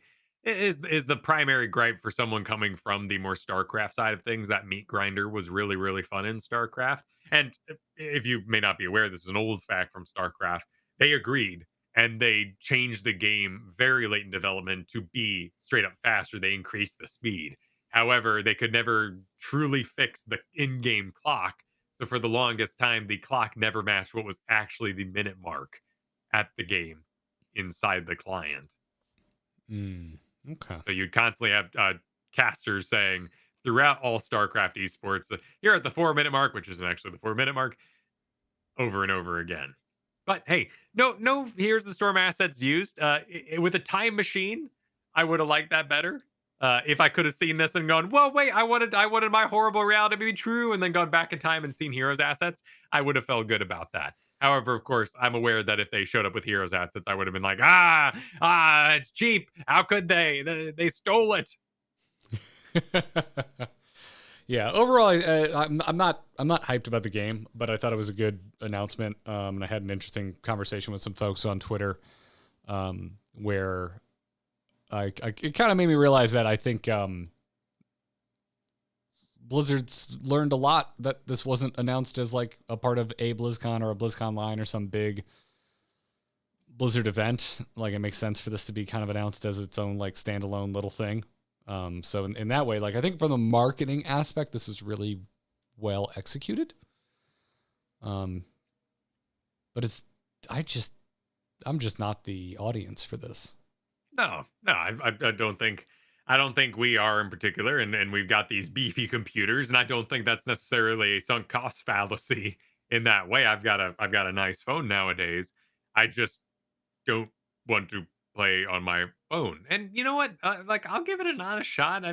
primary gripe for someone coming from the more StarCraft side of things. That meat grinder was really, really fun in StarCraft. And if you may not be aware, this is an old fact from StarCraft. They agreed and they changed the game very late in development to be straight up faster. They increased the speed. However, they could never truly fix the in-game clock, so for the longest time, the clock never matched what was actually the minute mark at the game inside the client. Okay. So you'd constantly have casters saying throughout all StarCraft esports, "You're at the 4 minute mark," which isn't actually the 4 minute mark, over and over again. But hey, no, here's the storm assets used. With a time machine, I would have liked that better. If I could have seen this and gone, well, wait, I wanted my horrible reality to be true, and then gone back in time and seen heroes assets, I would have felt good about that. However, of course, I'm aware that if they showed up with heroes assets, I would have been like, it's cheap. How could they? They stole it. Yeah, overall, I'm not hyped about the game, but I thought it was a good announcement, and I had an interesting conversation with some folks on Twitter, where it kind of made me realize that I think Blizzard's learned a lot that this wasn't announced as like a part of a BlizzCon or a BlizzCon line or some big Blizzard event. Like, it makes sense for this to be kind of announced as its own like standalone little thing. So in that way, like, I think from the marketing aspect, this is really well executed. But I'm just not the audience for this. No, I don't think we are in particular, and we've got these beefy computers, and I don't think that's necessarily a sunk cost fallacy in that way. I've got a nice phone nowadays. I just don't want to play on my phone. And you know what? Like, I'll give it an honest shot.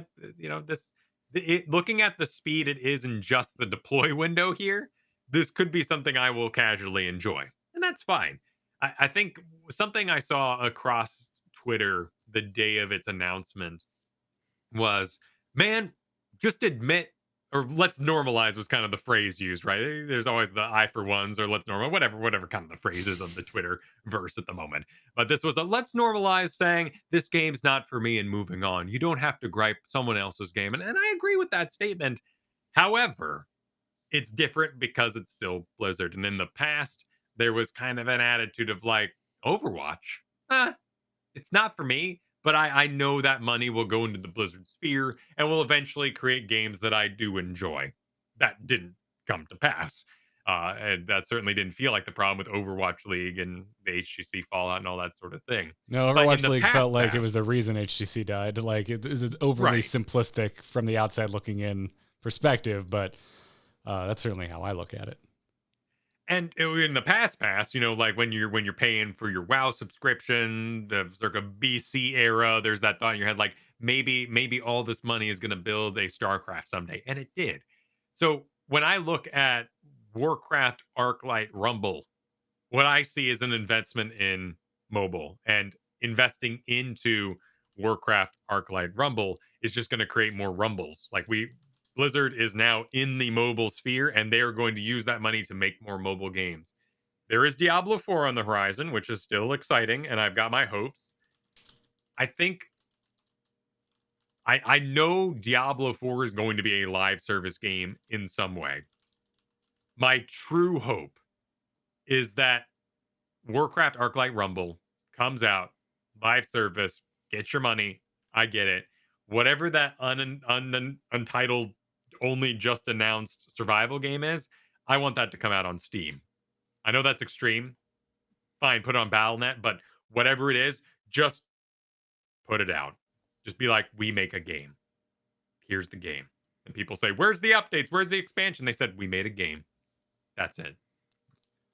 Looking at the speed it is in just the deploy window here, this could be something I will casually enjoy, and that's fine. I think something I saw across Twitter the day of its announcement was, man, just admit, or let's normalize was kind of the phrase used, right? There's always the I for ones or let's normal, whatever kind of the phrases of the Twitter verse at the moment. But this was a let's normalize saying this game's not for me and moving on. You don't have to gripe someone else's game. And I agree with that statement. However, it's different because it's still Blizzard. And in the past, there was kind of an attitude of like, Overwatch, it's not for me, but I know that money will go into the Blizzard sphere and will eventually create games that I do enjoy. That didn't come to pass. And that certainly didn't feel like the problem with Overwatch League and the HGC Fallout and all that sort of thing. No, But in Overwatch the League felt like it past, was the reason HGC died. Like, it is overly right. simplistic from the outside looking in perspective, but that's certainly how I look at it. And in the past, like when you're paying for your WoW subscription, the circa BC era, there's that thought in your head, like maybe all this money is going to build a StarCraft someday, and it did. So when I look at Warcraft Arclight Rumble, what I see is an investment in mobile, and investing into Warcraft Arclight Rumble is just going to create more rumbles. Like, Blizzard is now in the mobile sphere, and they are going to use that money to make more mobile games. There is Diablo 4 on the horizon, which is still exciting, and I've got my hopes. I think I know Diablo 4 is going to be a live service game in some way. My true hope is that Warcraft Arclight Rumble comes out, live service, get your money. I get it. Whatever that untitled, only just announced survival game is, I want that to come out on Steam. I know that's extreme. Fine, put it on Battle.net, but whatever it is, just put it out. Just be like, we make a game. Here's the game. And people say, where's the updates? Where's the expansion? They said, we made a game. That's it.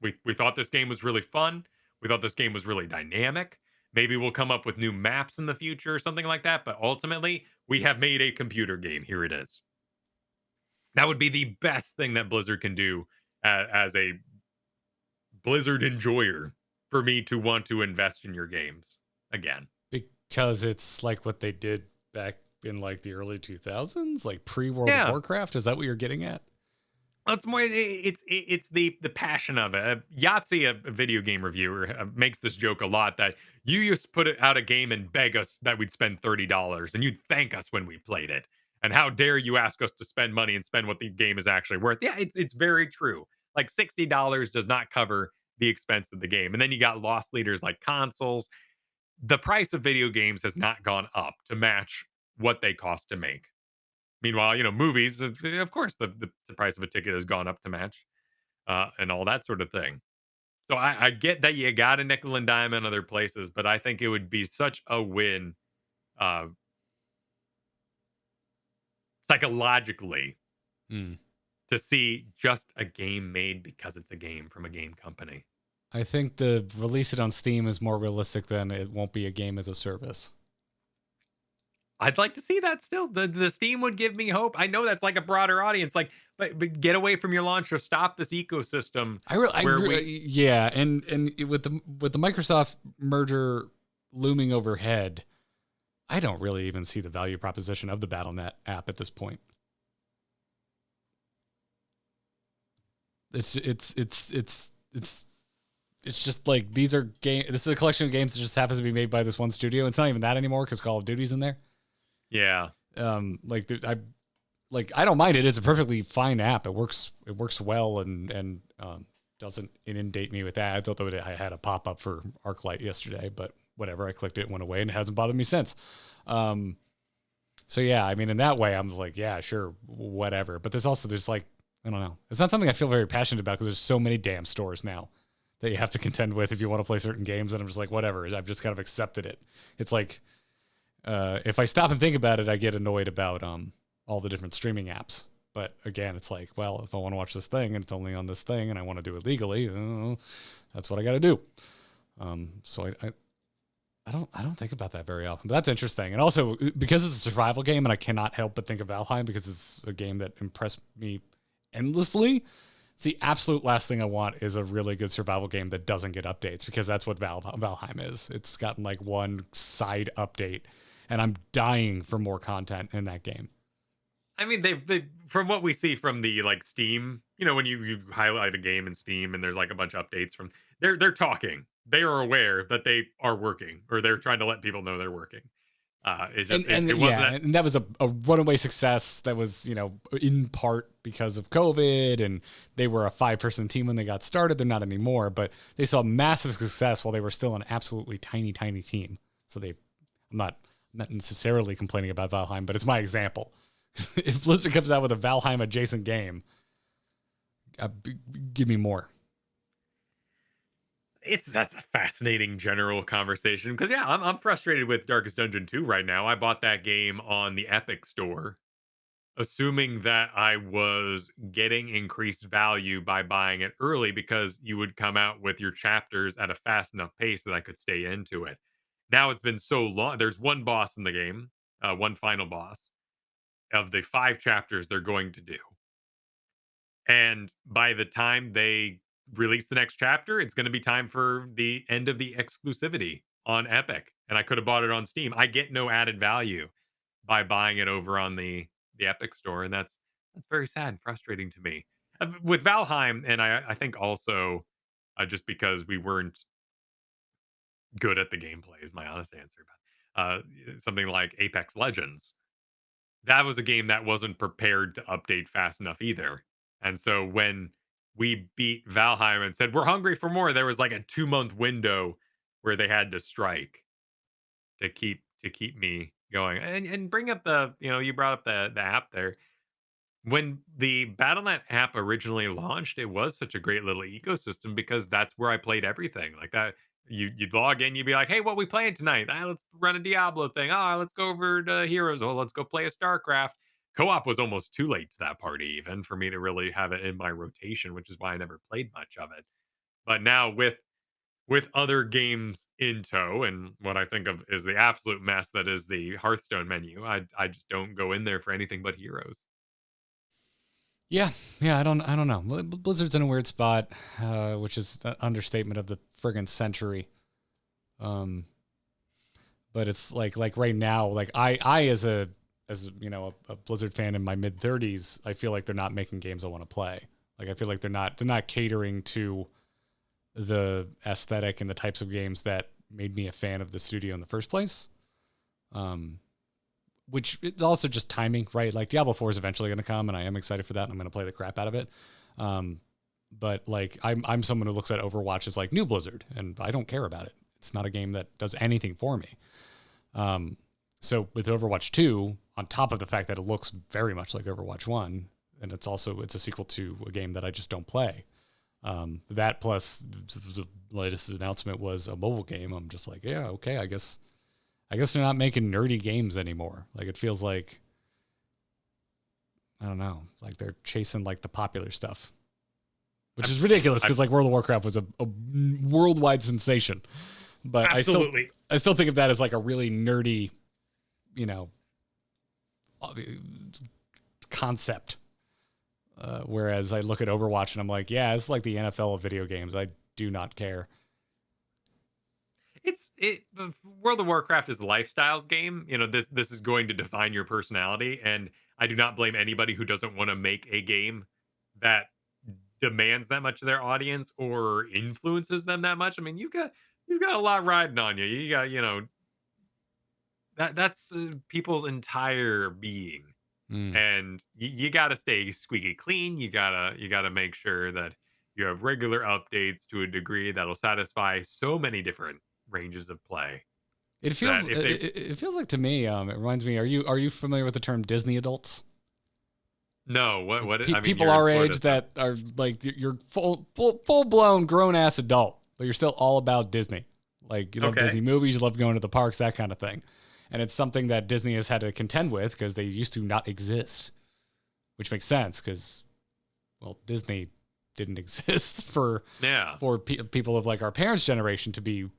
We thought this game was really fun. We thought this game was really dynamic. Maybe we'll come up with new maps in the future or something like that. But ultimately, we have made a computer game. Here it is. That would be the best thing that Blizzard can do as a Blizzard enjoyer, for me to want to invest in your games again. because it's like what they did back in like the early 2000s, like pre-World of Yeah. Warcraft? Is that what you're getting at? It's more. It's the passion of it. Yahtzee, a video game reviewer, makes this joke a lot that you used to put it out a game and beg us that we'd spend $30, and you'd thank us when we played it. And how dare you ask us to spend money and spend what the game is actually worth? Yeah, it's very true. Like $60 does not cover the expense of the game. And then you got loss leaders like consoles. The price of video games has not gone up to match what they cost to make. Meanwhile, movies, of course, the price of a ticket has gone up to match, and all that sort of thing. So I get that you got a nickel and dime in other places, but I think it would be such a win, uh, psychologically, Mm. to see just a game made because it's a game from a game company. I think the release it on Steam is more realistic than it won't be a game as a service. I'd like to see that still. The Steam would give me hope. I know that's like a broader audience, like, but get away from your launcher. Stop this ecosystem Yeah, and with the Microsoft merger looming overhead, I don't really even see the value proposition of the BattleNet app at this point. It's just like these are game. This is a collection of games that just happens to be made by this one studio. It's not even that anymore because Call of Duty's in there. Yeah. I don't mind it. It's a perfectly fine app. It works well and doesn't inundate me with ads. Although I had a pop up for ArcLight yesterday, but whatever. I clicked it, went away, and it hasn't bothered me since. So yeah, I mean, in that way, I'm like, yeah, sure, whatever. But there's like, I don't know. It's not something I feel very passionate about because there's so many damn stores now that you have to contend with if you want to play certain games. And I'm just like, whatever. I've just kind of accepted it. It's like, if I stop and think about it, I get annoyed about all the different streaming apps. But again, it's like, well, if I want to watch this thing and it's only on this thing and I want to do it legally, that's what I got to do. So I don't think about that very often, but that's interesting. And also because it's a survival game and I cannot help but think of Valheim because it's a game that impressed me endlessly. It's the absolute last thing I want is a really good survival game that doesn't get updates because that's what Valheim is. It's gotten like one side update and I'm dying for more content in that game. I mean, they from what we see from the like Steam, when you highlight a game in Steam and there's like a bunch of updates from they're talking. They are aware that they are working, or they're trying to let people know they're working. It's just it wasn't and that was a runaway success. That was in part because of COVID, and they were a 5-person team when they got started. They're not anymore, but they saw massive success while they were still an absolutely tiny team. So I'm not necessarily complaining about Valheim, but it's my example. If Blizzard comes out with a Valheim adjacent game, give me more. That's a fascinating general conversation because yeah, I'm frustrated with Darkest Dungeon 2 right now. I bought that game on the Epic Store, assuming that I was getting increased value by buying it early because you would come out with your chapters at a fast enough pace that I could stay into it. Now it's been so long. There's one boss in the game, one final boss of the 5 chapters they're going to do. And by the time they release the next chapter, it's going to be time for the end of the exclusivity on Epic. And I could have bought it on Steam. I get no added value by buying it over on the Epic store, and that's very sad and frustrating to me. With Valheim, and I think also just because we weren't good at the gameplay is my honest answer. But something like Apex Legends, that was a game that wasn't prepared to update fast enough either. And so when we beat Valheim and said we're hungry for more, there was like a 2-month window where they had to strike to keep me going. And bring up you brought up the app there. When the Battle.net app originally launched, it was such a great little ecosystem because that's where I played everything. Like that, you'd log in, you'd be like, "Hey, what we playing tonight? Let's run a Diablo thing. Let's go over to Heroes. Oh, let's go play a StarCraft." Co-op was almost too late to that party, even for me to really have it in my rotation, which is why I never played much of it. But now with other games in tow, and what I think of is the absolute mess that is the Hearthstone menu, I just don't go in there for anything but Heroes. Yeah, I don't know. Blizzard's in a weird spot, which is the understatement of the friggin' century. But it's like right now, like I as a a Blizzard fan in my mid 30s, I feel like they're not making games I want to play. Like I feel like they're not catering to the aesthetic and the types of games that made me a fan of the studio in the first place. Which it's also just timing, right? Like Diablo 4 is eventually going to come, and I am excited for that, and I'm going to play the crap out of it. But like I'm someone who looks at Overwatch as like new Blizzard, and I don't care about it. It's not a game that does anything for me. So with Overwatch 2, on top of the fact that it looks very much like Overwatch 1, and it's a sequel to a game that I just don't play. That plus the latest announcement was a mobile game. I'm just like, yeah, okay, I guess they're not making nerdy games anymore. Like it feels like, I don't know, like they're chasing like the popular stuff, which is ridiculous because like World of Warcraft was a worldwide sensation. But absolutely. I still think of that as like a really nerdy, concept. Whereas I look at Overwatch and I'm like, yeah, it's like the NFL of video games. I do not care. World of Warcraft is a lifestyles game. This is going to define your personality, and I do not blame anybody who doesn't want to make a game that demands that much of their audience or influences them that much. I mean, you've got a lot riding on you. You got, that's people's entire being. And you got to stay squeaky clean. You gotta make sure that you have regular updates to a degree that'll satisfy so many different ranges of play. It feels it feels like to me. It reminds me. Are you familiar with the term Disney adults? No, what I mean, people our age that are like you're full blown grown ass adult, but you're still all about Disney. Like you love Disney movies, you love going to the parks, that kind of thing. And it's something that Disney has had to contend with because they used to not exist, which makes sense because, well, Disney didn't exist for people of like our parents' generation to be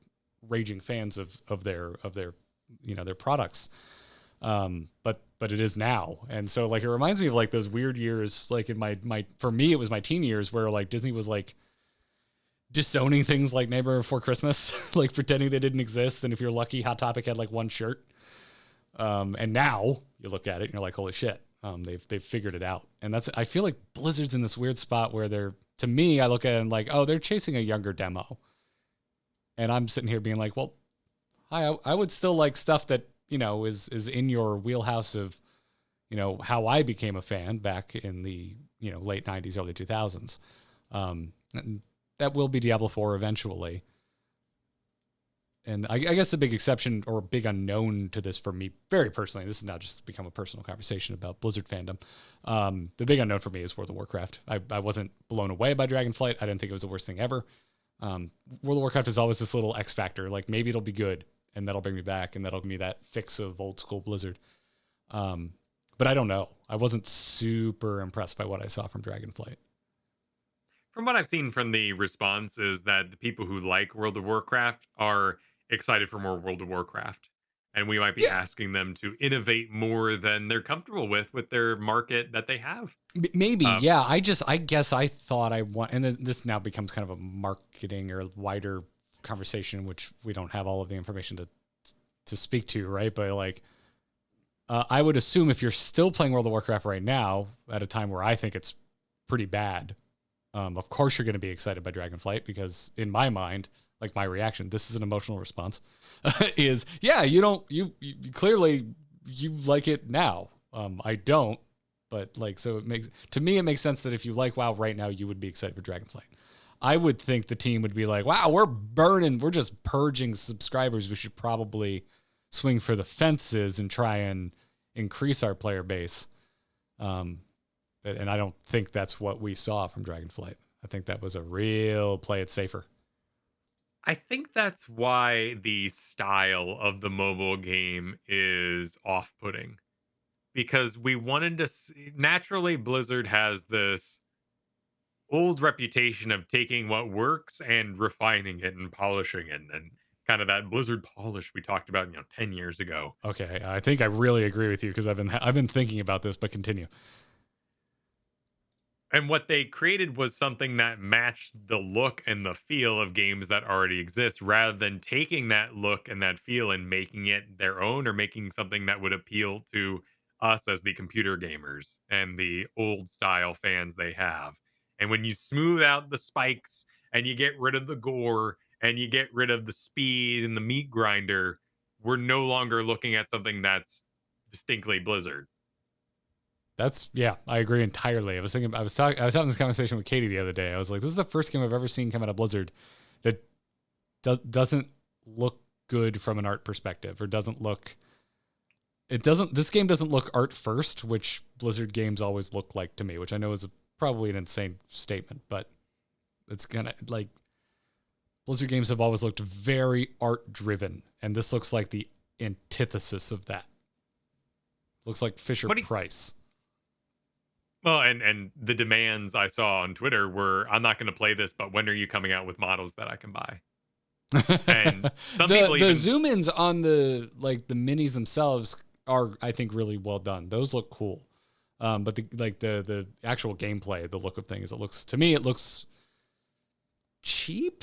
raging fans of their their products. But it is now. And so like it reminds me of like those weird years like in my for me it was my teen years where like Disney was like disowning things like Neighbor Before Christmas, like pretending they didn't exist, and if you're lucky Hot Topic had like one shirt. And now you look at it and you're like, holy shit, they've figured it out. And I feel like Blizzard's in this weird spot where to me, I look at it and like, oh, they're chasing a younger demo. And I'm sitting here being like, well, I would still like stuff that, is in your wheelhouse of, how I became a fan back in the, late 90s, early 2000s. That will be Diablo 4 eventually. And I guess the big exception or big unknown to this for me, very personally, this has now just become a personal conversation about Blizzard fandom. The big unknown for me is World of Warcraft. I wasn't blown away by Dragonflight. I didn't think it was the worst thing ever. World of Warcraft is always this little X factor. Like maybe it'll be good and that'll bring me back and that'll give me that fix of old school Blizzard. But I don't know. I wasn't super impressed by what I saw from Dragonflight. From what I've seen from the response is that the people who like World of Warcraft are excited for more World of Warcraft. And we might be asking them to innovate more than they're comfortable with their market that they have. Maybe, yeah. I guess I thought I want, and this now becomes kind of a marketing or wider conversation, which we don't have all of the information to speak to, right? But like, I would assume if you're still playing World of Warcraft right now, at a time where I think it's pretty bad, of course you're going to be excited by Dragonflight because in my mind, like my reaction, this is an emotional response, is you clearly you like it now. I don't, but like, so it makes sense that if you like WoW right now, you would be excited for Dragonflight. I would think the team would be like, wow, we're just purging subscribers. We should probably swing for the fences and try and increase our player base. And I don't think that's what we saw from Dragonflight. I think that was a real play it safer. I think that's why the style of the mobile game is off-putting. Because we wanted to naturally Blizzard has this old reputation of taking what works and refining it and polishing it and kind of that Blizzard polish we talked about 10 years ago. Okay, I think I really agree with you because I've been thinking about this, but continue. And what they created was something that matched the look and the feel of games that already exist, rather than taking that look and that feel and making it their own, or making something that would appeal to us as the computer gamers and the old style fans they have. And when you smooth out the spikes and you get rid of the gore and you get rid of the speed and the meat grinder, we're no longer looking at something that's distinctly Blizzard. Yeah, I agree entirely. I was having this conversation with Katie the other day. I was like, this is the first game I've ever seen come out of Blizzard that doesn't look good from an art perspective, or this game doesn't look art first, which Blizzard games always look like to me, which I know is probably an insane statement, but it's kind of like Blizzard games have always looked very art driven, and this looks like the antithesis of that. Looks like Fisher Price. Well, and the demands I saw on Twitter were, I'm not going to play this, but when are you coming out with models that I can buy? And some people the zoom ins on the minis themselves are, I think, really well done. Those look cool. But the actual gameplay, the look of things, it looks cheap,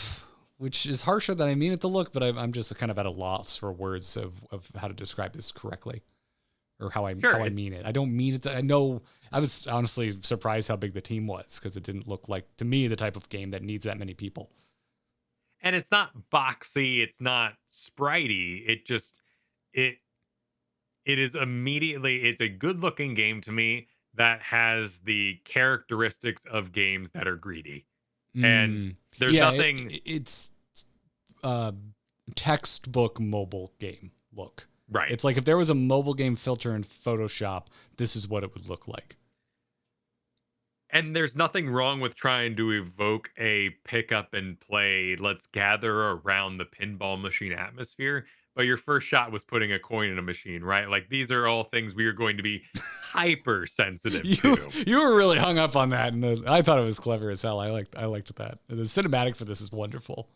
which is harsher than I mean it to look, but I'm just kind of at a loss for words of how to describe this correctly. Or how I mean it. I don't mean it. I know. I was honestly surprised how big the team was, because it didn't look like, to me, the type of game that needs that many people. And it's not boxy. It's not spritey. It is immediately. It's a good looking game to me that has the characteristics of games that are greedy. And there's nothing. It's textbook mobile game look. Right. It's like if there was a mobile game filter in Photoshop, this is what it would look like. And there's nothing wrong with trying to evoke a pick up and play, let's gather around the pinball machine atmosphere. But your first shot was putting a coin in a machine, right? Like, these are all things we are going to be hyper sensitive to. You were really hung up on that, and I thought it was clever as hell. I liked that. The cinematic for this is wonderful.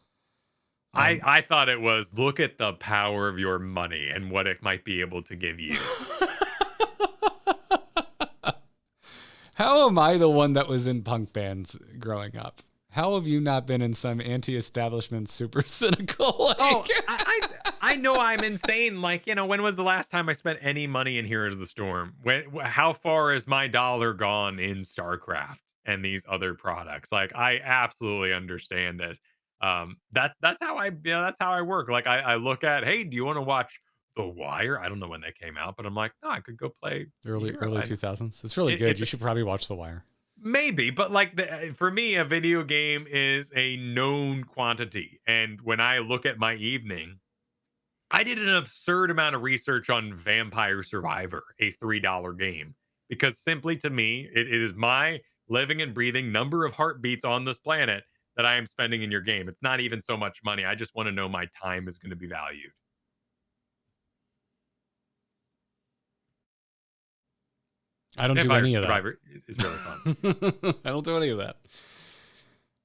I thought it was, look at the power of your money and what it might be able to give you. How am I the one that was in punk bands growing up? How have you not been in some anti-establishment super cynical? I know I'm insane. Like, when was the last time I spent any money in Heroes of the Storm? How far is my dollar gone in StarCraft and these other products? Like, I absolutely understand it. That's how I work. Like, I look at, hey, do you want to watch The Wire? I don't know when they came out, but I'm like, no, I could go play early 2000s. It's really good. You should probably watch The Wire. Maybe, but like, for me, a video game is a known quantity, and when I look at my evening, I did an absurd amount of research on Vampire Survivor, a $3 game, because simply to me, it is my living and breathing number of heartbeats on this planet that I am spending in your game. It's not even so much money. I just want to know my time is going to be valued. I don't do any of that. Survivor is really fun. I don't do any of that.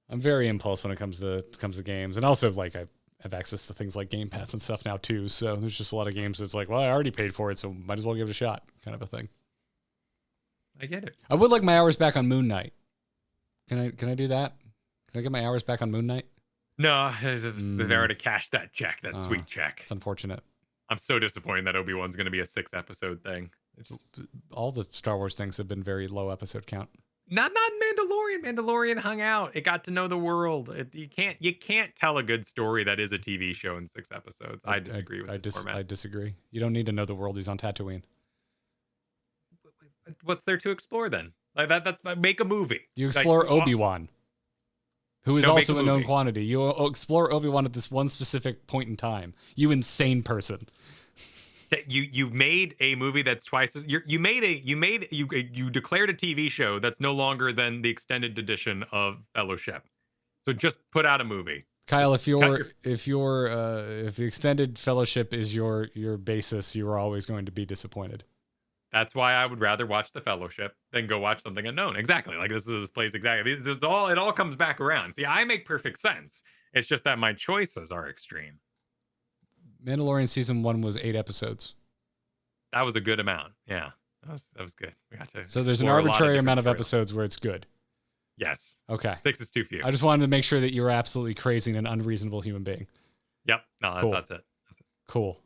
I'm very impulse when it comes to games, and also like I have access to things like Game Pass and stuff now too. So there's just a lot of games that's like, well, I already paid for it, so might as well give it a shot, kind of a thing. I get it. I would like my hours back on Moon Knight. Can I do that? Can I get my hours back on Moon Knight? No, they've already cashed that check, that sweet check. It's unfortunate. I'm so disappointed that Obi-Wan's going to be a 6-episode thing. All the Star Wars things have been very low episode count. Not Mandalorian. Mandalorian hung out. It got to know the world. You can't tell a good story that is a TV show in 6 episodes. I disagree with this format. I disagree. You don't need to know the world. He's on Tatooine. What's there to explore then? Like that's make a movie. You explore Obi-Wan, who is also a known quantity. You explore Obi-Wan at this one specific point in time. You insane person. You made a movie that's twice as you declared a TV show that's no longer than the extended edition of Fellowship. So just put out a movie. Kyle, if the extended Fellowship is your basis, you are always going to be disappointed. That's why I would rather watch The Fellowship than go watch something unknown. Exactly. Like this plays exactly. It all comes back around. See, I make perfect sense. It's just that my choices are extreme. Mandalorian season 1 was 8 episodes. That was a good amount. Yeah, that was good. We got to. So there's an arbitrary amount of episodes where it's good. Yes. Okay. 6 is too few. I just wanted to make sure that you're absolutely crazy and an unreasonable human being. Yep. No, Cool. that's it. Cool.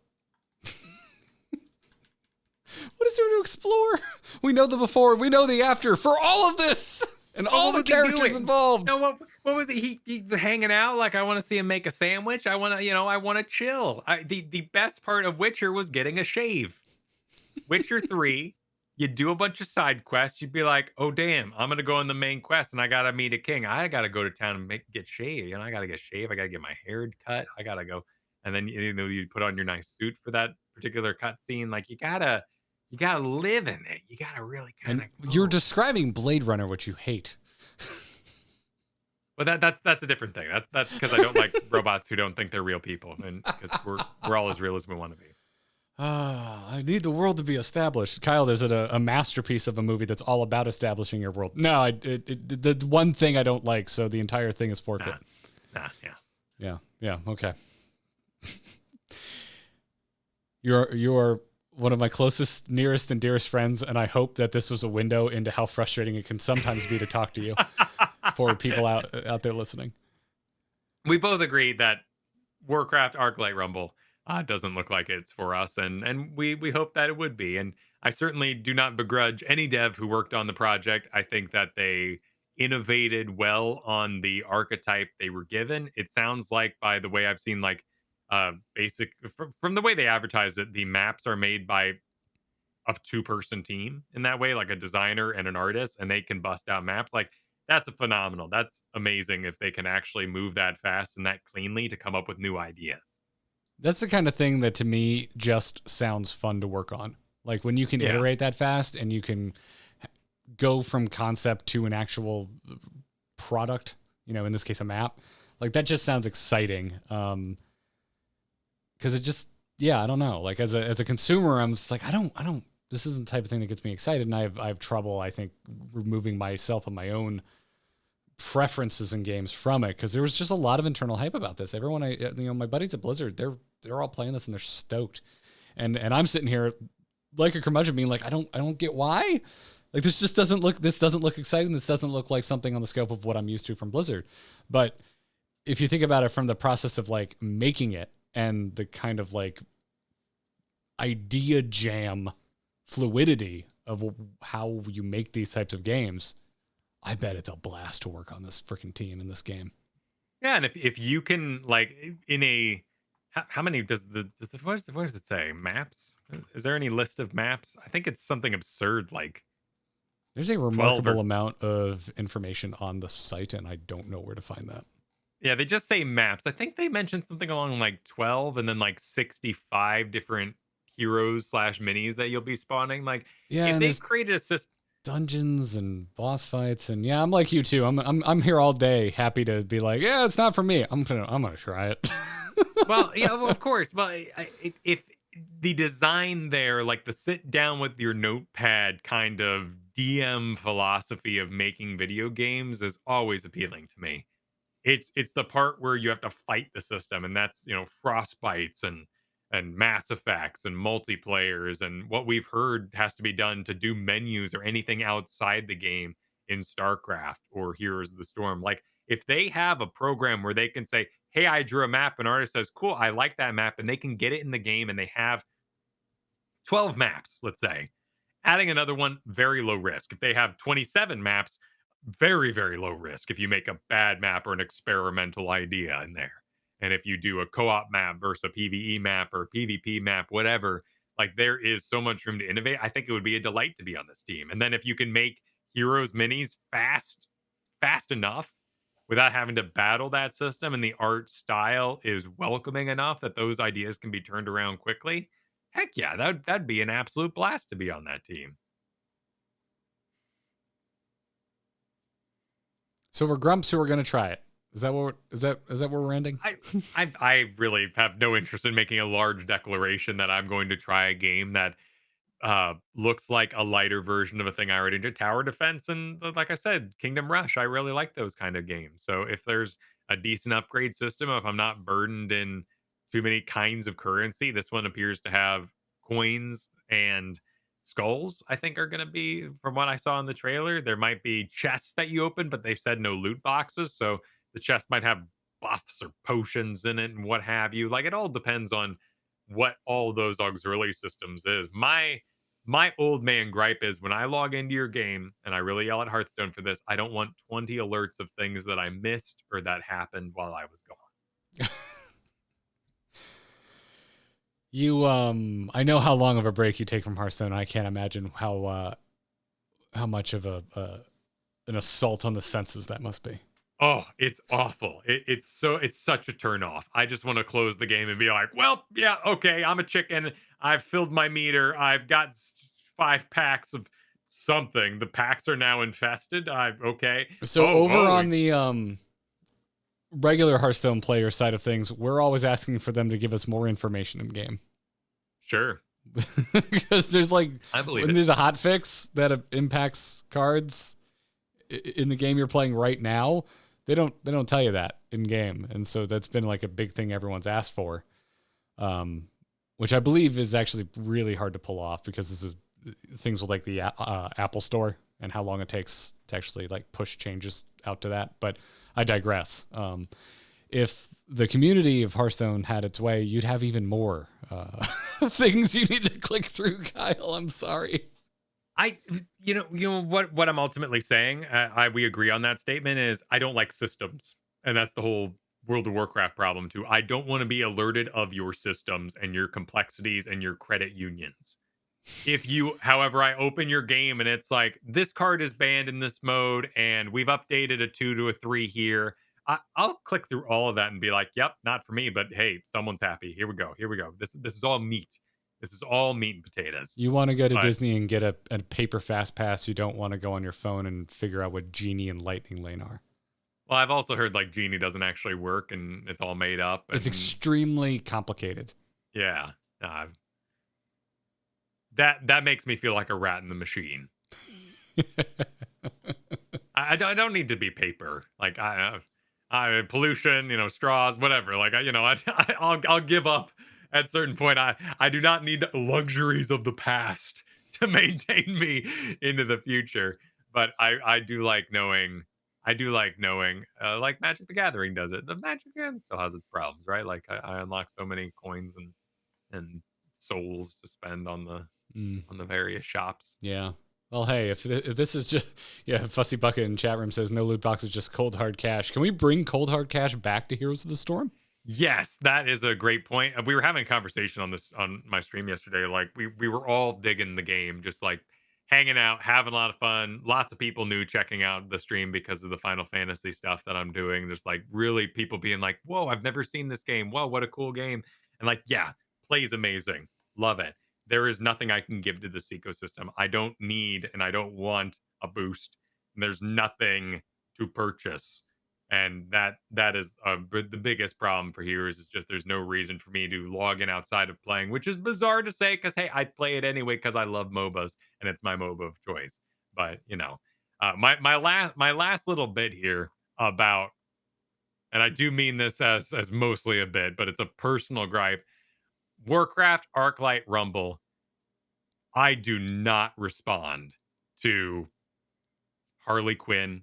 What is there to explore? We know the before, we know the after for all of this and all the characters involved. No, what was it? He hanging out like I want to see him make a sandwich. I want to, I want to chill. The best part of Witcher was getting a shave. Witcher 3, you do a bunch of side quests. You'd be like, oh damn, I'm gonna go on the main quest and I gotta meet a king. I gotta go to town and get shaved. I gotta get shaved. I gotta get my hair cut. I gotta go, and then you put on your nice suit for that particular cut scene. Like you gotta live in it. You gotta really kind of. You're describing Blade Runner, which you hate. But that's a different thing. That's because I don't like robots who don't think they're real people, and because we're all as real as we want to be. I need the world to be established. Kyle, there's a masterpiece of a movie that's all about establishing your world. No, the one thing I don't like, so the entire thing is forfeit. Yeah, okay. You're one of my closest, nearest, and dearest friends, and I hope that this was a window into how frustrating it can sometimes be to talk to you for people out there listening. We both agree that Warcraft Arclight Rumble doesn't look like it's for us, and we hope that it would be. And I certainly do not begrudge any dev who worked on the project. I think that they innovated well on the archetype they were given. It sounds like, by the way I've seen, like basic from the way they advertise it, the maps are made by a two-person team in that way, like a designer and an artist, and they can bust out maps. Like that's a phenomenal. That's amazing if they can actually move that fast and that cleanly to come up with new ideas. That's the kind of thing that to me just sounds fun to work on. Like when you can iterate that fast and you can go from concept to an actual product, in this case, a map, like that just sounds exciting. Cause it just, I don't know. Like as a consumer, I'm just like, I don't, this isn't the type of thing that gets me excited. And I have trouble, I think, removing myself and my own preferences in games from it, because there was just a lot of internal hype about this. Everyone, my buddies at Blizzard, they're all playing this and they're stoked, and I'm sitting here like a curmudgeon being like, I don't get why. Like this doesn't look exciting. This doesn't look like something on the scope of what I'm used to from Blizzard. But if you think about it from the process of like making it and the kind of like idea jam fluidity of how you make these types of games, I bet it's a blast to work on this freaking team in this game. Yeah, and if you can, like, in a how many does what does it say? Maps? Is there any list of maps? I think it's something absurd like there's a remarkable amount of information on the site, and I don't know where to find that. Yeah, they just say maps. I think they mentioned something along like 12 and then like 65 different heroes / minis that you'll be spawning. Like, if they created a system, dungeons and boss fights, and I'm like you too. I'm here all day, happy to be like, yeah, it's not for me. I'm gonna try it. Well, yeah, of course. But if the design there, like the sit down with your notepad kind of DM philosophy of making video games, is always appealing to me. It's the part where you have to fight the system, and that's frostbites and Mass Effects and multiplayers, and what we've heard has to be done to do menus or anything outside the game in StarCraft or Heroes of the Storm. Like if they have a program where they can say, hey, I drew a map, an artist says, cool, I like that map, and they can get it in the game, and they have 12 maps, let's say, adding another one, very low risk. If they have 27 maps, very, very low risk if you make a bad map or an experimental idea in there. And if you do a co-op map versus a PvE map or a PvP map, whatever, like there is so much room to innovate. I think it would be a delight to be on this team. And then if you can make Heroes minis fast enough without having to battle that system, and the art style is welcoming enough that those ideas can be turned around quickly, heck yeah, that'd be an absolute blast to be on that team. So we're grumps who are going to try it. Is that where we're ending? I really have no interest in making a large declaration that I'm going to try a game that looks like a lighter version of a thing I already did. Tower defense and, like I said, Kingdom Rush. I really like those kind of games. So if there's a decent upgrade system, if I'm not burdened in too many kinds of currency, this one appears to have coins and skulls, I think, are going to be, from what I saw in the trailer. There might be chests that you open, but they've said no loot boxes. So the chest might have buffs or potions in it and what have you. Like, it all depends on what all those auxiliary systems is. My old man gripe is when I log into your game, and I really yell at Hearthstone for this, I don't want 20 alerts of things that I missed or that happened while I was gone. I know how long of a break you take from Hearthstone. I can't imagine how much of an assault on the senses that must be. Oh, it's awful. It's such a turn off. I just want to close the game and be like, well, yeah, okay, I'm a chicken. I've filled my meter. I've got 5 packs of something. The packs are now infested. Okay. So on the regular Hearthstone player side of things, we're always asking for them to give us more information in game. Sure. Because there's like, I believe when there's a hot fix that impacts cards in the game you're playing right now, they don't tell you that in game, and so that's been like a big thing everyone's asked for, which I believe is actually really hard to pull off because this is things with like the Apple Store and how long it takes to actually like push changes out to that. But I digress. If the community of Hearthstone had its way, you'd have even more things you need to click through, Kyle. I'm sorry. You know what I'm ultimately saying. We agree on that statement. Is I don't like systems, and that's the whole World of Warcraft problem too. I don't want to be alerted of your systems and your complexities and your credit unions. If you, however, I open your game and it's like this card is banned in this mode, and we've updated a 2 to a 3 here. I'll click through all of that and be like, "Yep, not for me." But hey, someone's happy. Here we go. Here we go. This is all meat. This is all meat and potatoes. You want to go to Disney and get a paper fast pass. You don't want to go on your phone and figure out what Genie and Lightning Lane are. Well, I've also heard like Genie doesn't actually work and it's all made up. It's extremely complicated. Yeah. That makes me feel like a rat in the machine. I don't need to be paper. Like I pollution, straws, whatever. Like I'll give up at a certain point. I do not need luxuries of the past to maintain me into the future. But I do like knowing. Like Magic the Gathering does it. The Magic the Gathering still has its problems, right? Like I unlock so many coins and souls to spend on the various shops. Yeah. Well, hey, if this is just, Fussy Bucket in chat room says no loot boxes, just cold hard cash. Can we bring cold hard cash back to Heroes of the Storm? Yes, that is a great point. We were having a conversation on this on my stream yesterday. Like we were all digging the game, just like hanging out, having a lot of fun. Lots of people new checking out the stream because of the Final Fantasy stuff that I'm doing. There's like really people being like, "Whoa, I've never seen this game. Whoa, what a cool game!" And like, yeah, plays amazing, love it. There is nothing I can give to this ecosystem. I don't need and I don't want a boost. And there's nothing to purchase. And that is the biggest problem for Heroes is just there's no reason for me to log in outside of playing, which is bizarre to say because, hey, I play it anyway because I love MOBAs and it's my MOBA of choice. But, my last little bit here about, and I do mean this as mostly a bit, but it's a personal gripe. Warcraft, Arclight, Rumble, I do not respond to Harley Quinn,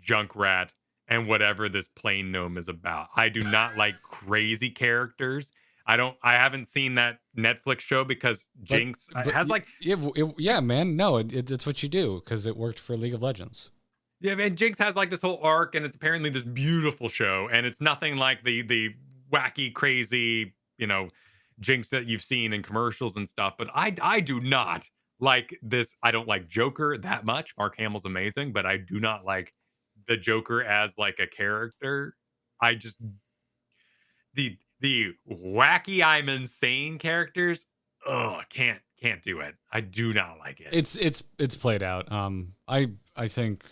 Junkrat, and whatever this plain gnome is about. I do not like crazy characters. I haven't seen that Netflix show because Jinx has like... Yeah, man. No, it's what you do because it worked for League of Legends. Yeah, man, Jinx has like this whole arc and it's apparently this beautiful show and it's nothing like the wacky, crazy, Jinx that you've seen in commercials and stuff. But I do not like this. I don't like Joker that much. Mark Hamill's amazing, but I do not like the Joker as like a character. I just the wacky I'm insane characters. Oh, can't do it. I do not like it. It's played out. I think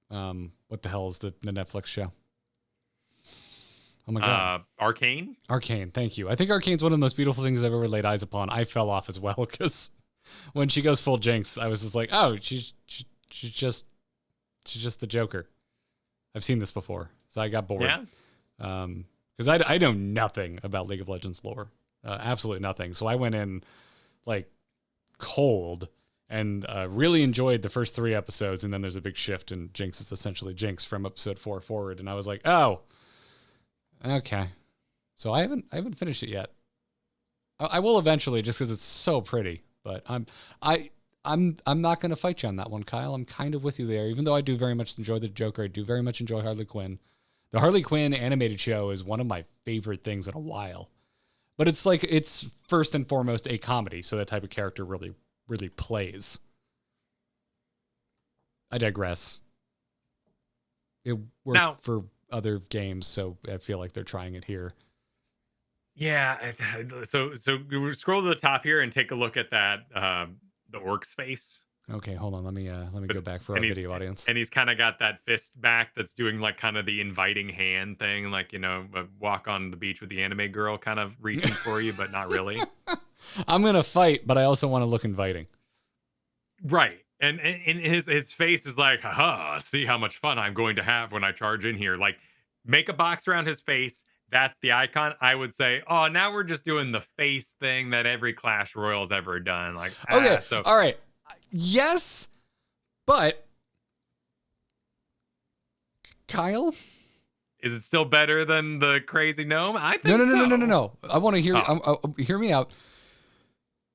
what the hell is the Netflix show? Oh my god. Arcane? Arcane, thank you. I think Arcane's one of the most beautiful things I've ever laid eyes upon. I fell off as well because when she goes full Jinx, I was just like, oh, she's just the Joker. I've seen this before, so I got bored. Yeah. Because I know nothing about League of Legends lore, absolutely nothing. So I went in like cold and really enjoyed the first 3 episodes. And then there's a big shift, and Jinx is essentially Jinx from episode 4 forward. And I was like, oh, okay. So I haven't finished it yet. I will eventually, just because it's so pretty. But I'm not going to fight you on that one, Kyle. I'm kind of with you there. Even though I do very much enjoy the Joker, I do very much enjoy Harley Quinn. The Harley Quinn animated show is one of my favorite things in a while. But it's first and foremost a comedy, so that type of character really, really plays. I digress. It worked for other games, so I feel like they're trying it here. Yeah. So scroll to the top here and take a look at that the orc's face. Okay, hold on. Let me go back for our video audience. And he's kind of got that fist back that's doing like kind of the inviting hand thing, like, you know, a walk on the beach with the anime girl kind of reaching for you, but not really. I'm going to fight, but I also want to look inviting. Right. And his face is like, haha, see how much fun I'm going to have when I charge in here. Like, make a box around his face. That's the icon. I would say, oh, now we're just doing the face thing that every Clash Royale's ever done. Like, okay, so all right. Yes, but Kyle, is it still better than the crazy gnome? I think no. I want to hear hear me out.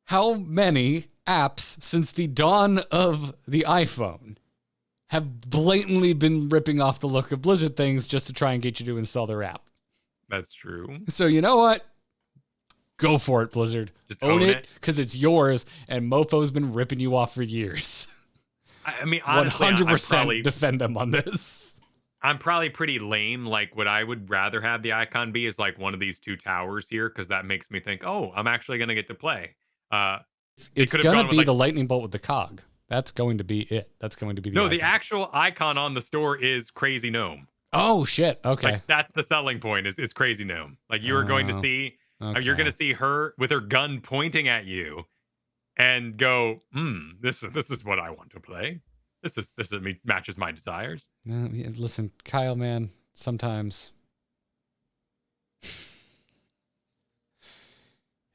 How many apps since the dawn of the iPhone have blatantly been ripping off the look of Blizzard things just to try and get you to install their app? That's true. So you know what? Go for it, Blizzard. Just own it because it's yours, and Mofo's been ripping you off for years. I mean, honestly, 100% defend them on this. I'm probably pretty lame. Like, what I would rather have the icon be is like one of these 2 towers here, because that makes me think, oh, I'm actually going to get to play. It's going to be the lightning bolt with the cog. That's going to be it. That's going to be the icon. The actual icon on the store is Crazy Gnome. Oh, shit. Okay. Like, that's the selling point is Crazy Gnome. Like, you are going to see... Okay. You're going to see her with her gun pointing at you and go, this is what I want to play. This matches my desires. Listen, Kyle, man, sometimes.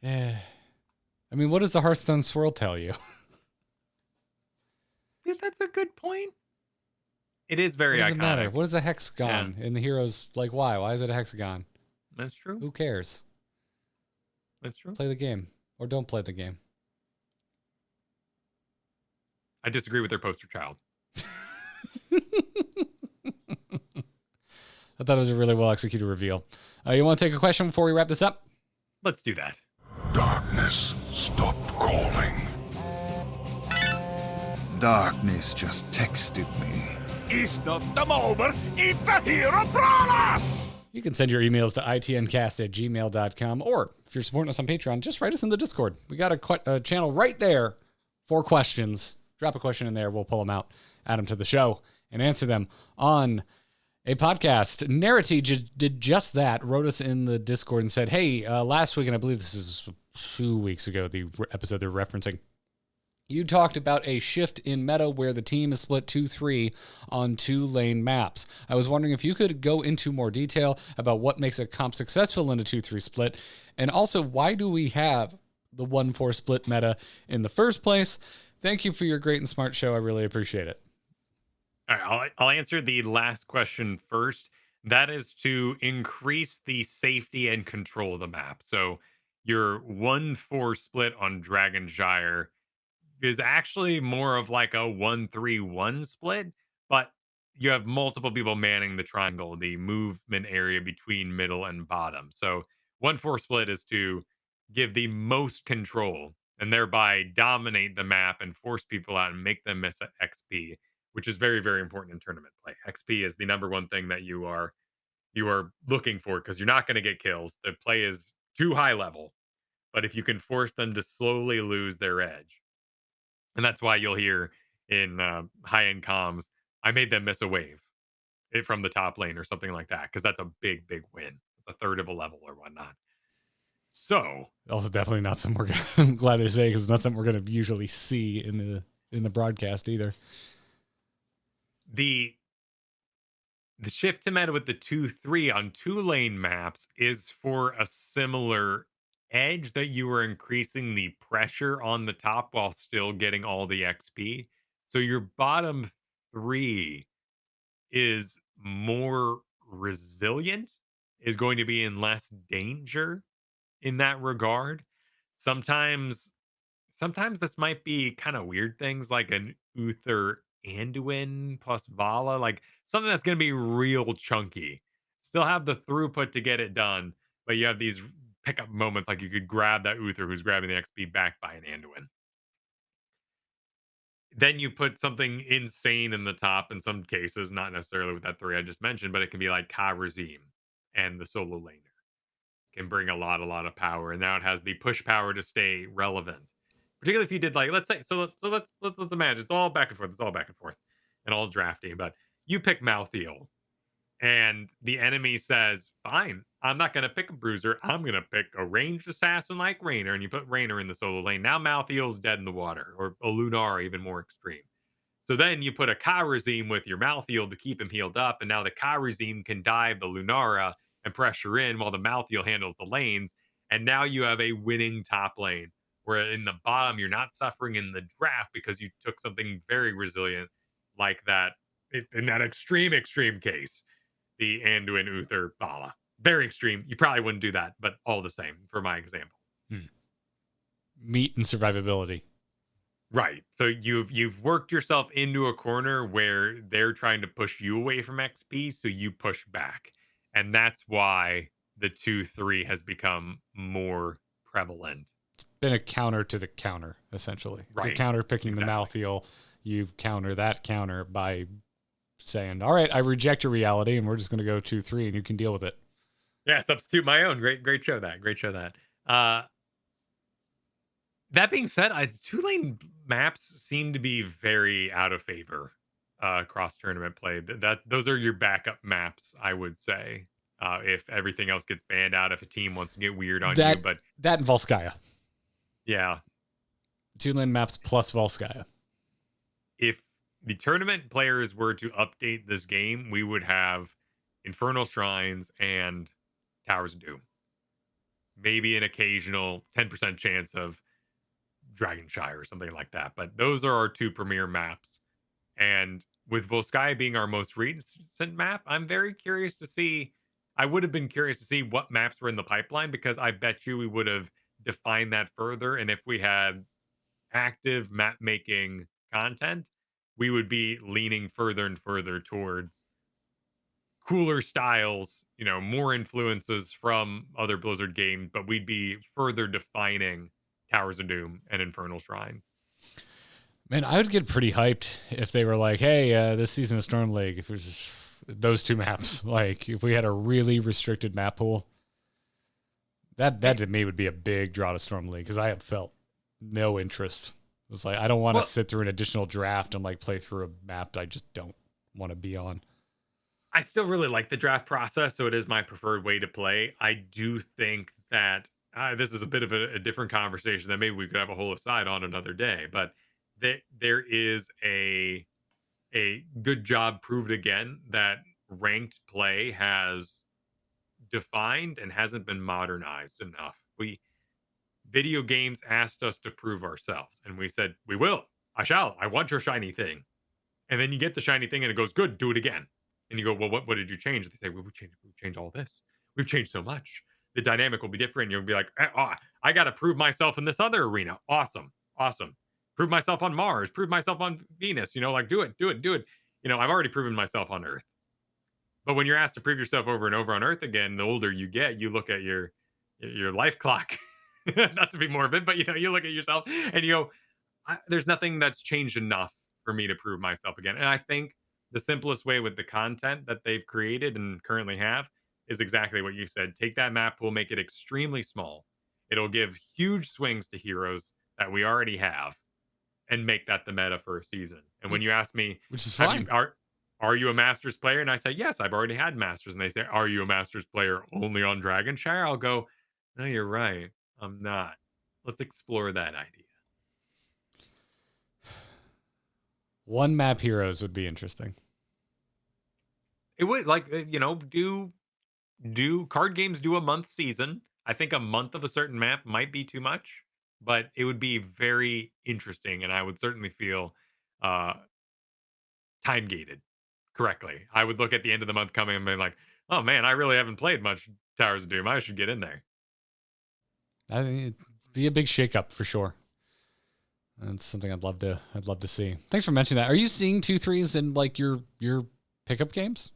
Yeah. I mean, what does the Hearthstone swirl tell you? Yeah, that's a good point. It is very iconic. What does it matter? What is a hexagon in the heroes? Like, why? Why is it a hexagon? That's true. Who cares? That's true. Play the game or don't play the game. I disagree with their poster child. I thought it was a really well executed reveal. You want to take a question before we wrap this up? Let's do that. Darkness stopped calling. Darkness just texted me. It's not the moment, it's a hero brawler! You can send your emails to itncast@gmail.com, or if you're supporting us on Patreon, just write us in the Discord. We got a channel right there for questions. Drop a question in there. We'll pull them out, add them to the show, and answer them on a podcast. Narity did just that, wrote us in the Discord and said, hey, last week, and I believe this is 2 weeks ago, the episode they're referencing, you talked about a shift in meta where the team is split 2-3 on 2-lane maps. I was wondering if you could go into more detail about what makes a comp successful in a 2-3 split, and also why do we have the 1-4 split meta in the first place? Thank you for your great and smart show. I really appreciate it. All right, I'll answer the last question first. That is to increase the safety and control of the map. So your 1-4 split on Dragonshire is actually more of like a 1-3-1 split, but you have multiple people manning the triangle, the movement area between middle and bottom. So 1-4 split is to give the most control and thereby dominate the map and force people out and make them miss XP, which is very, very important in tournament play. XP is the number one thing that you are looking for, because you're not going to get kills. The play is too high level, but if you can force them to slowly lose their edge, and that's why you'll hear in high-end comms, I made them miss a wave from the top lane or something like that, because that's a big, big win. It's a third of a level or whatnot. So also definitely not something I'm glad to say, because it's not something we're going to usually see in the broadcast either. The shift to meta with the 2-3 on 2-lane maps is for a similar edge that you were increasing the pressure on the top while still getting all the XP. So your bottom 3 is more resilient, is going to be in less danger in that regard. Sometimes sometimes this might be kind of weird things like an Uther Anduin plus Vala, like something that's going to be real chunky. Still have the throughput to get it done, but you have these pickup moments like you could grab that Uther who's grabbing the XP back by an Anduin. Then you put something insane in the top in some cases, not necessarily with that 3 I just mentioned, but it can be like Kharazim and the solo laner can bring a lot of power, and now it has the push power to stay relevant. Particularly if you did like, let's say, let's imagine it's all back and forth, and all drafty. But you pick Malthael, and the enemy says, "Fine, I'm not going to pick a bruiser. I'm going to pick a ranged assassin like Raynor," and you put Raynor in the solo lane. Now Malthael's dead in the water, or a Lunar, even more extreme. So then you put a Kharazim with your Malthael to keep him healed up, and now the Kharazim can dive the Lunara and pressure in while the Malthael handles the lanes. And now you have a winning top lane, where in the bottom you're not suffering in the draft because you took something very resilient like that. In that extreme case, the Anduin Uther Vala. Very extreme. You probably wouldn't do that, but all the same for my example. Meat and survivability. Right. So you've worked yourself into a corner where they're trying to push you away from XP, so you push back. And that's why the 2-3 has become more prevalent. It's been a counter to the counter, essentially. Right. You're counter picking the Malthael. You counter that counter by saying, all right, I reject your reality and we're just going to go 2-3 and you can deal with it. Yeah, substitute my own. Great show that. That being said, 2-lane maps seem to be very out of favor across tournament play. Those are your backup maps, I would say. If everything else gets banned out, if a team wants to get weird on you, but that and Volskaya. Yeah. 2-lane maps plus Volskaya. If the tournament players were to update this game, we would have Infernal Shrines and Towers of Doom. Maybe an occasional 10% chance of Dragonshire or something like that. But those are our 2 premier maps. And with Volskaya being our most recent map, I'm very curious to see. I would have been curious to see what maps were in the pipeline, because I bet you we would have defined that further. And if we had active map making content, we would be leaning further and further towards cooler styles, more influences from other Blizzard games, but we'd be further defining Towers of Doom and Infernal Shrines. Man, I would get pretty hyped if they were like, hey, this season of Storm League, if it was those 2 maps, like if we had a really restricted map pool, that to me would be a big draw to Storm League, because I have felt no interest. It's like, I don't want to sit through an additional draft and like play through a map I just don't want to be on. I still really like the draft process, so it is my preferred way to play. I do think that this is a bit of a different conversation that maybe we could have a whole aside on another day, but there is a good job proved again that ranked play has defined and hasn't been modernized enough. Video games asked us to prove ourselves, and we said, we will. I want your shiny thing. And then you get the shiny thing and it goes, good, do it again. And you go, well, what did you change? They say, well, we've changed all this. We've changed so much. The dynamic will be different. You'll be like, I got to prove myself in this other arena. Awesome. Prove myself on Mars. Prove myself on Venus. Like do it. I've already proven myself on Earth. But when you're asked to prove yourself over and over on Earth again, the older you get, you look at your life clock. Not to be morbid, but you look at yourself and you go, there's nothing that's changed enough for me to prove myself again. And I think the simplest way with the content that they've created and currently have is exactly what you said. Take that map pool, make it extremely small. It'll give huge swings to heroes that we already have and make that the meta for a season. And when you ask me, which is fine, are you a Masters player? And I say, yes, I've already had Masters. And they say, are you a Masters player only on Dragonshire? I'll go, no, you're right. I'm not. Let's explore that idea. 1 map heroes would be interesting. It would, do card games do a month season? I think a month of a certain map might be too much, but it would be very interesting, and I would certainly feel uh, time gated correctly. I would look at the end of the month coming and be like, "Oh man, I really haven't played much Towers of Doom. I should get in there." I think it'd be a big shakeup for sure. That's something I'd love to see. Thanks for mentioning that. Are you seeing 2-3s in like your pickup games?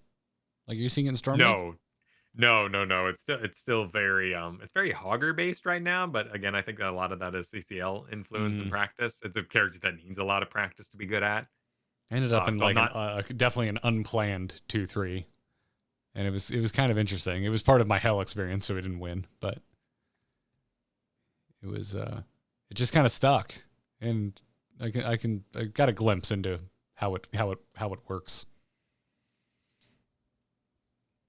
Like, are you seeing it in Storm League? No. It's still very it's very Hogger based right now. But again, I think that a lot of that is CCL influence and practice. It's a character that needs a lot of practice to be good at. I ended up in so like I'm not- definitely an unplanned 2-3, and it was kind of interesting. It was part of my hell experience, so we didn't win, but it was it just kind of stuck, and I got a glimpse into how it works.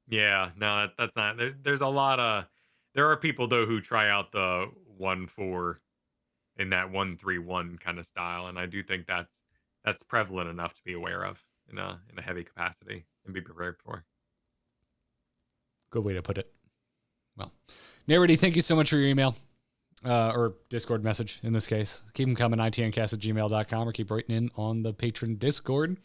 Yeah, no, that's not. There's a lot of. There are people though who try out the 1-4 in that 1-3-1 kind of style, and I do think that's prevalent enough to be aware of in a heavy capacity and be prepared for. Good way to put it. Well, Narity, thank you so much for your email. Or Discord message in this case. Keep them coming, itncast@gmail.com, or keep writing in on the patron Discord.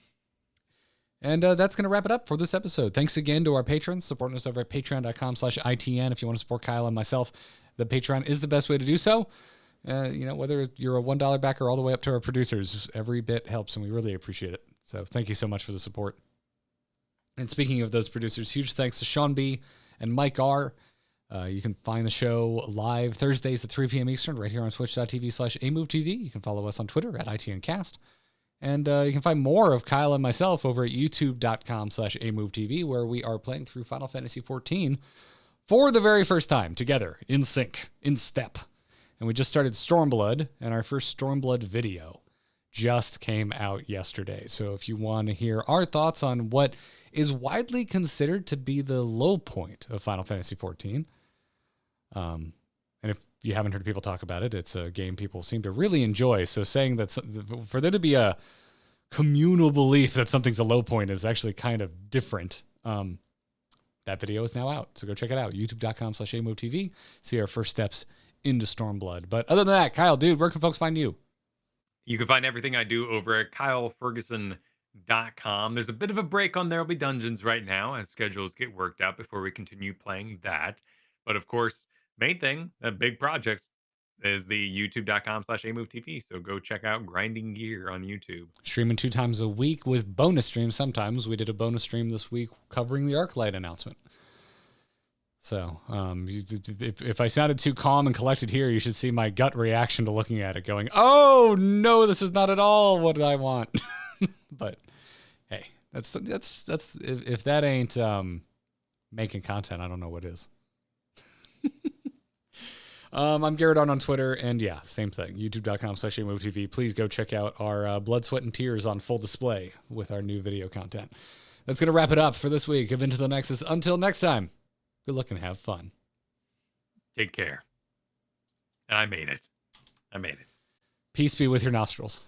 And that's going to wrap it up for this episode. Thanks again to our patrons supporting us over at patreon.com/ITN. If you want to support Kyle and myself, the Patreon is the best way to do so. Whether you're a $1 backer all the way up to our producers, every bit helps, and we really appreciate it. So thank you so much for the support. And speaking of those producers, huge thanks to Sean B. and Mike R. You can find the show live Thursdays at 3 p.m. Eastern right here on twitch.tv/amovetv. You can follow us on Twitter at ITNcast. And you can find more of Kyle and myself over at youtube.com/amovetv, where we are playing through Final Fantasy XIV for the very first time together, in sync, in step. And we just started Stormblood, and our first Stormblood video just came out yesterday. So if you want to hear our thoughts on what is widely considered to be the low point of Final Fantasy XIV, and if you haven't heard people talk about it, it's a game people seem to really enjoy. So saying that for there to be a communal belief that something's a low point is actually kind of different. That video is now out, so go check it out. youtube.com/amovetv. See our first steps into Stormblood. But other than that, Kyle, dude, where can folks find you? You can find everything I do over at kylefergusson.com. There's a bit of a break on There'll Be Dungeons right now as schedules get worked out before we continue playing that. But of course, main thing, big projects, is the youtube.com/amovetv. So go check out Grinding Gear on YouTube. Streaming 2 times a week with bonus streams sometimes. We did a bonus stream this week covering the Arclight announcement. So if I sounded too calm and collected here, you should see my gut reaction to looking at it going, oh, no, this is not at all what I want. But hey, that's if that ain't making content, I don't know what is. I'm Garrett on Twitter, and yeah, same thing, youtube.com/amovetv. Please go check out our Blood, Sweat, and Tears on full display with our new video content. That's going to wrap it up for this week of Into the Nexus. Until next time, good luck and have fun. Take care. And I made it. Peace Peace be with your nostrils.